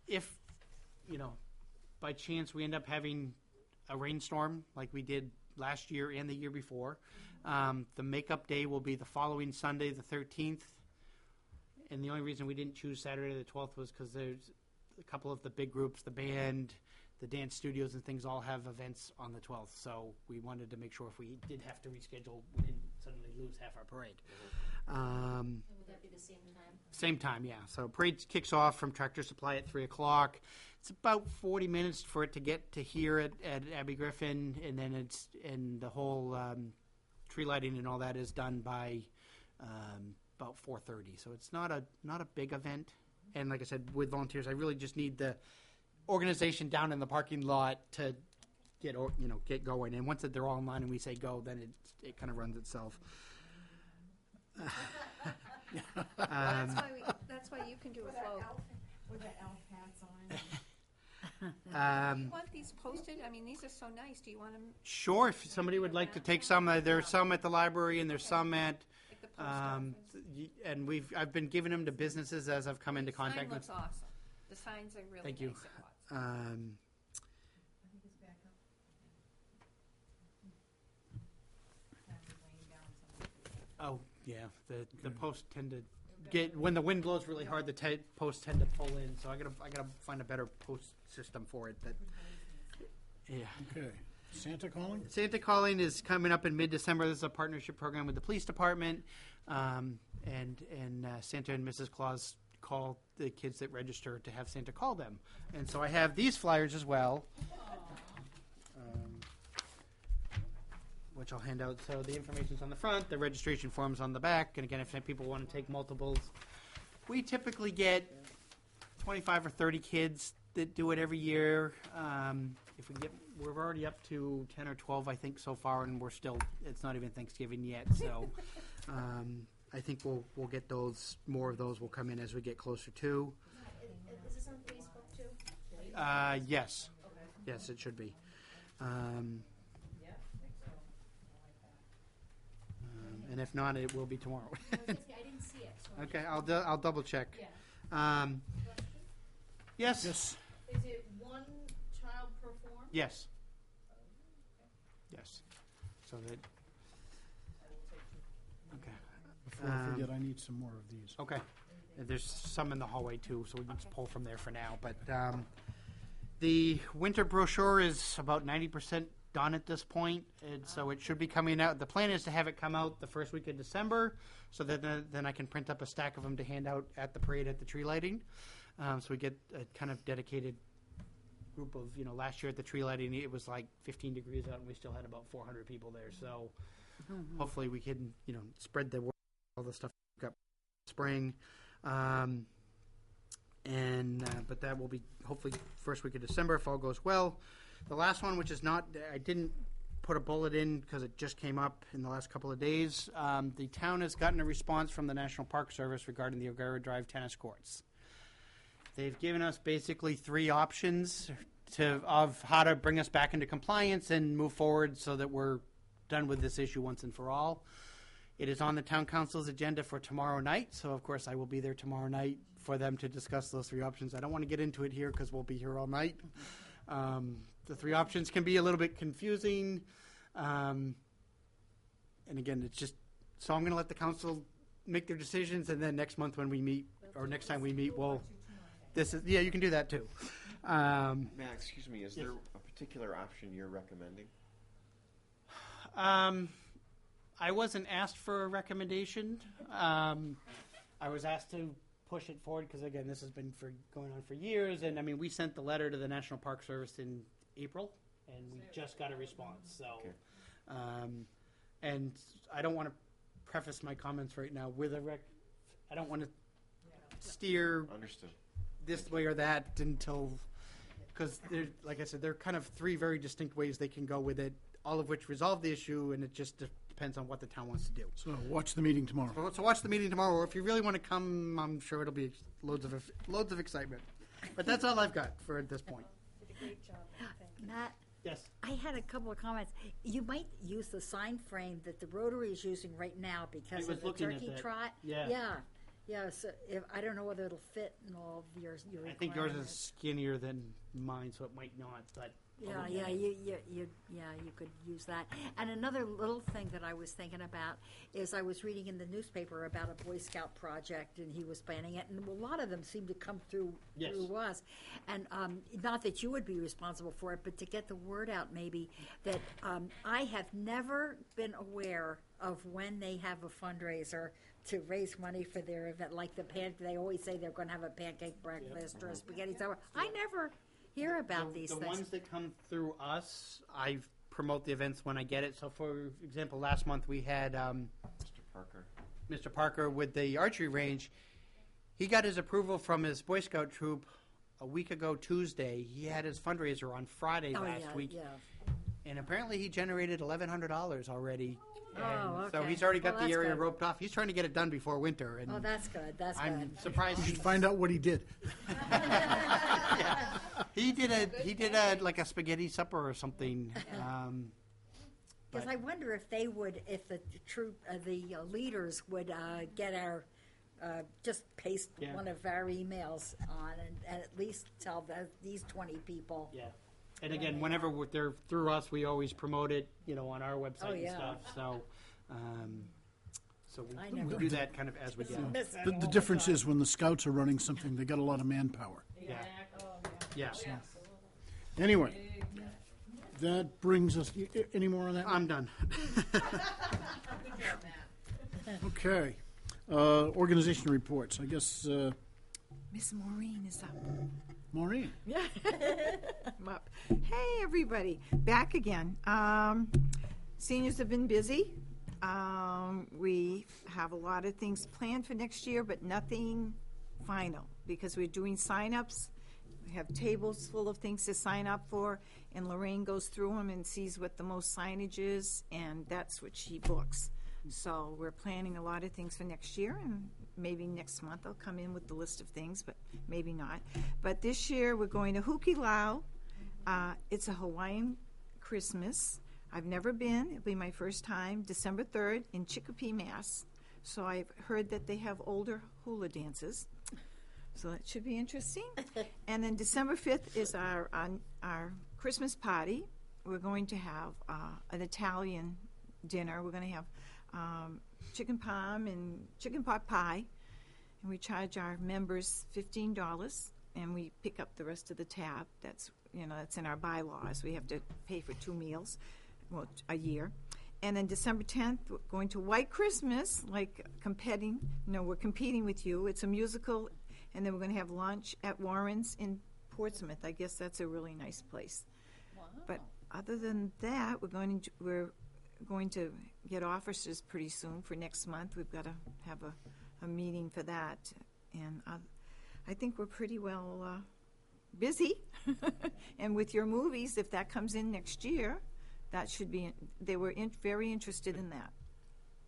If, by chance we end up having a rainstorm like we did last year and the year before, the makeup day will be the following Sunday, the 13th. And the only reason we didn't choose Saturday the 12th was because there's a couple of the big groups, the band, the dance studios and things all have events on the 12th. So we wanted to make sure if we did have to reschedule, we didn't suddenly lose half our parade.
Would that be the same time?
Same time, yeah. So parade kicks off from Tractor Supply at 3 o'clock. It's about 40 minutes for it to get to here at Abbey Griffin, and then the whole tree lighting and all that is done by about 4:30. So it's not a big event. And like I said, with volunteers, I really just need the organization down in the parking lot to get going. And once they're all online and we say go, then it kind of runs itself.
That's why you can do a float.
With the elf hats on.
Do you want these posted? I mean, these are so nice. Do you want them,
Sure, if somebody would like to take some, there's some at the library and there's some at,
like the post office?
and I've been giving them to businesses as I've come into
The sign
contact
looks
with.
awesome. The signs are really
Thank you.
nice at Watts.
Oh, yeah, the posts tend to get, when the wind blows really hard, the posts tend to pull in, so I gotta find a better post system for it, but, yeah.
Okay. Santa calling?
Santa Calling is coming up in mid-December. This is a partnership program with the police department, and Santa and Mrs. Claus call the kids that register to have Santa call them. And so I have these flyers as well, which I'll hand out. So the information's on the front, the registration form's on the back, and again, if people want to take multiples, we typically get 25 or 30 kids that do it every year. We're already up to 10 or 12, I think, so far, and it's not even Thanksgiving yet. So I think we'll get more of those will come in as we get closer to.
Is this on Facebook too?
Yes. Yes, it should be. And if not, it will be tomorrow.
I didn't see it. So
Okay, I'll double check. Yes.
Yes.
Is it one child per form?
Yes. Yes. So that. Okay.
Before I forget, I need some more of these.
Okay. There's some in the hallway too, so we can just pull from there for now. But the winter brochure is about 90% done at this point, and so it should be coming out. The plan is to have it come out the first week of December, so that then I can print up a stack of them to hand out at the parade at the tree lighting. So we get a kind of dedicated group of, last year at the tree lighting, it was like 15 degrees out, and we still had about 400 people there. So hopefully we can, spread the word, all the stuff we got spring. But that will be hopefully first week of December if all goes well. The last one, which is not, I didn't put a bullet in because it just came up in the last couple of days. The town has gotten a response from the National Park Service regarding the O'Gara Drive tennis courts. They've given us basically 3 options of how to bring us back into compliance and move forward so that we're done with this issue once and for all. It is on the town council's agenda for tomorrow night, so of course I will be there tomorrow night for them to discuss those 3 options. I don't want to get into it here because we'll be here all night. The 3 options can be a little bit confusing. And again, it's just, so I'm going to let the council make their decisions, and then next month when we meet, or next time we meet, yeah, you can do that too.
Matt, excuse me, is
Yes.
there a particular option you're recommending?
I wasn't asked for a recommendation. I was asked to push it forward because, again, this has been going on for years. And, I mean, we sent the letter to the National Park Service in April, and we just got a response. So,
Okay.
And I don't want to preface my comments right now with I don't want to steer
Understood.
this way or that until, because like I said, there are kind of 3 very distinct ways they can go with it, all of which resolve the issue, and it just depends on what the town wants to do.
So watch the meeting tomorrow.
So watch the meeting tomorrow, or if you really want to come, I'm sure it'll be loads of excitement. But that's all I've got for at this point.
Matt,
Yes.
I had a couple of comments. You might use the sign frame that the Rotary is using right now because
was
of the
looking at
turkey
that.
trot.
Yeah.
Yeah, so I don't know whether it'll fit in all of your
I think yours is
requirements.
skinnier than mine, so it might not, but.
Yeah, you could use that. And another little thing that I was thinking about is I was reading in the newspaper about a Boy Scout project, and he was planning it, and a lot of them seem to come through
Yes.
through us. And not that you would be responsible for it, but to get the word out, maybe that I have never been aware of when they have a fundraiser to raise money for their event, like they always say they're going to have a pancake breakfast or a spaghetti supper. I never hear about these
The
things.
ones that come through us, I promote the events when I get it. So, for example, last month we had
Mr. Parker.
Mr. Parker with the archery range. He got his approval from his Boy Scout troop a week ago Tuesday. He had his fundraiser on Friday last week, and apparently he generated $1,100 already.
Oh,
And So
okay.
he's already got
Well,
the
that's
area
good.
roped off. He's trying to get it done before winter, and
Oh, that's good. That's
I'm
good.
surprised.
You should find out what he did.
He did a like a spaghetti supper or something.
Because I wonder if they would, if the troop, the leaders would get our, just paste
Yeah.
one of our emails on and at least tell these 20 people.
Yeah. And again, whenever they're through us, we always promote it, on our website
Oh,
and
yeah.
stuff. So,
I
we
never-
do that kind of as we go.
The difference is when the scouts are running something, they got a lot of manpower.
Yeah. Yeah.
Anyway, that brings us, any more on that?
I'm done.
Okay. Organization reports. I guess,
Miss Maureen is up.
Maureen.
I'm up. Hey, everybody, back again. Seniors have been busy. We have a lot of things planned for next year, but nothing final, because we're doing sign-ups. We have tables full of things to sign up for, and Lorraine goes through them and sees what the most signage is, and that's what she books. So we're planning a lot of things for next year, and maybe next month I'll come in with the list of things, but maybe not. But this year, we're going to Hukilau. It's a Hawaiian Christmas. I've never been. It'll be my first time, December 3rd in Chicopee, Mass. So I've heard that they have older hula dances. So that should be interesting. And then December 5th is our Christmas party. We're going to have an Italian dinner. We're going to have chicken parm and chicken pot pie. And we charge our members $15, and we pick up the rest of the tab. That's in our bylaws. We have to pay for 2 meals, a year. And then December 10th, we're going to White Christmas, like competing. No, we're competing with you. It's a musical, and then we're going to have lunch at Warren's in Portsmouth. I guess that's a really nice place.
Wow.
But other than that, we're going to get officers pretty soon for next month. We've got to have a meeting for that. And I think we're pretty well busy. And with your movies, if that comes in next year, that should be, they were very interested in that.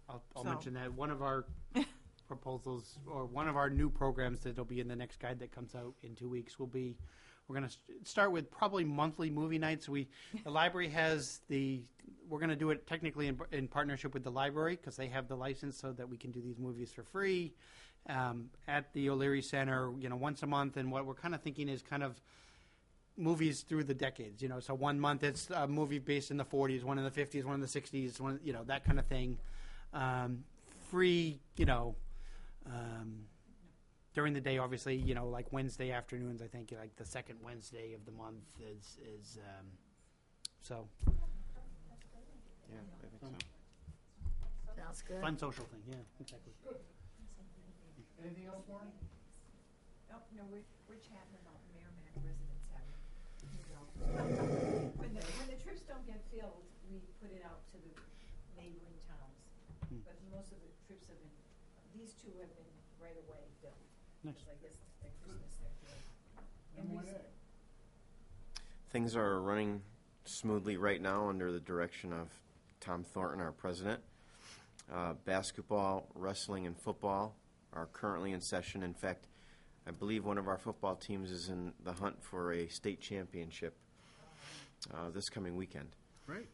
I'll
So-
mention that one of our proposals, or one of our new programs that'll be in the next guide that comes out in 2 weeks, will be, we're going to start with probably monthly movie nights. The library has we're going to do it technically in partnership with the library because they have the license so that we can do these movies for free at the O'Leary Center, once a month. And what we're kind of thinking is kind of movies through the decades, So 1 month it's a movie based in the 40s, one in the 50s, one in the 60s, one, that kind of thing. Free, during the day, obviously, like Wednesday afternoons. I think like the second Wednesday of the month is so.
Yeah, I think so.
Sounds good.
Fun social thing, yeah, exactly.
Anything else, Maureen?
No, we're chatting about Merrimack residents having, when the trips don't get filled, we put it out to the neighboring towns. But most of the trips have been, these two have been right away filled.
Nice.
I guess at Christmas they're filled. And
Things are running smoothly right now under the direction of Tom Thornton, our president. Basketball, wrestling, and football are currently in session. In fact, I believe one of our football teams is in the hunt for a state championship this coming weekend.
Great.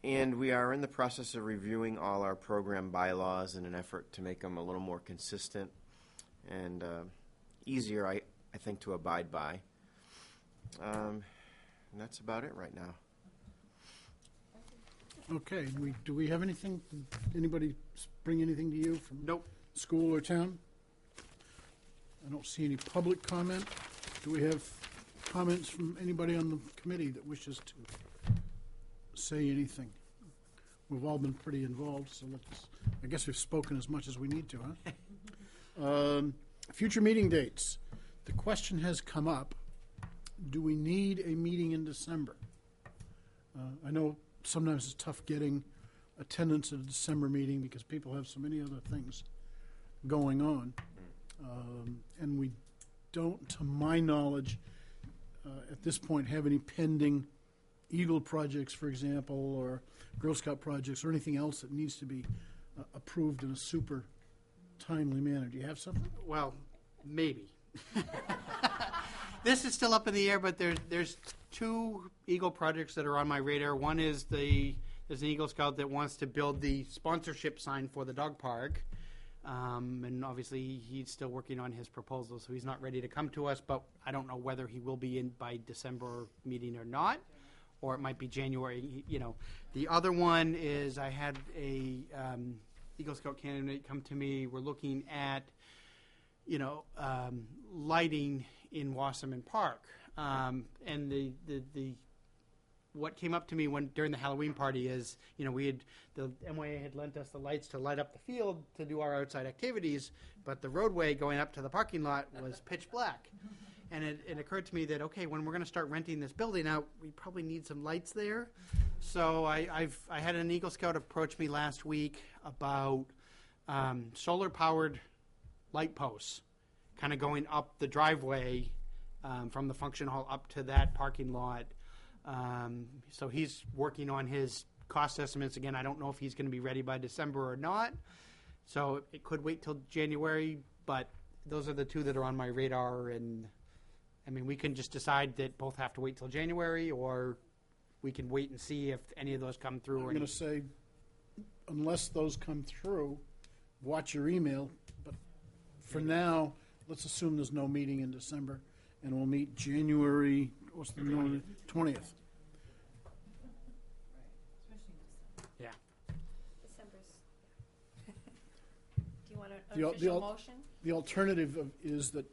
And we are in the process of reviewing all our program bylaws in an effort to make them a little more consistent and easier, I think, to abide by. And that's about it right now.
Okay, do we have anything? Anybody bring anything to you from
Nope.
school or town? I don't see any public comment. Do we have comments from anybody on the committee that wishes to say anything? We've all been pretty involved, so I guess we've spoken as much as we need to, huh? Future meeting dates. The question has come up, do we need a meeting in December? I know sometimes it's tough getting attendance at a December meeting because people have so many other things going on. And we don't, to my knowledge, at this point, have any pending Eagle projects, for example, or Girl Scout projects, or anything else that needs to be approved in a super timely manner. Do you have something?
Well, maybe. This is still up in the air, but there's 2 Eagle projects that are on my radar. One is there's an Eagle Scout that wants to build the sponsorship sign for the dog park. And obviously he's still working on his proposal, so he's not ready to come to us, but I don't know whether he will be in by December meeting or not, or it might be January. The other one is I had a Eagle Scout candidate come to me. We're looking at, lighting in Wasserman Park. And the what came up to me during the Halloween party is, the MYA had lent us the lights to light up the field to do our outside activities, but the roadway going up to the parking lot was pitch black. And it occurred to me that, okay, when we're going to start renting this building out, we probably need some lights there. So I had an Eagle Scout approach me last week about solar-powered light posts kind of going up the driveway from the function hall up to that parking lot. So he's working on his cost estimates. Again, I don't know if he's going to be ready by December or not. So it could wait till January, but those are the 2 that are on my radar. And I mean, we can just decide that both have to wait till January, or we can wait and see if any of those come through.
I'm going to say, unless those come through, watch your email. But for now, let's assume there's no meeting in December, and we'll meet January, 20th.
Yeah.
December's. Do you want an
The
official motion?
The alternative is that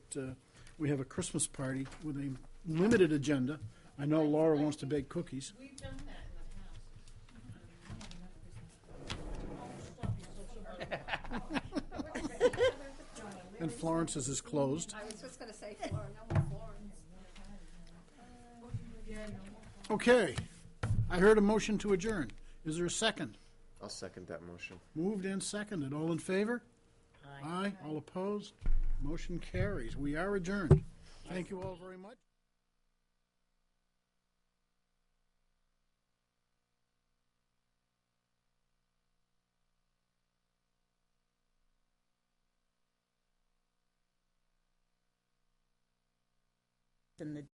we have a Christmas party with a limited agenda. I know Laura wants to bake cookies.
We've done that in the past.
And Florence's is closed.
I was just going to say Florence, no more Florence.
Okay. I heard a motion to adjourn. Is there a second?
I'll second that motion.
Moved and seconded. All in favor? Aye. All opposed? Motion carries. We are adjourned. Thank you all very much.
In the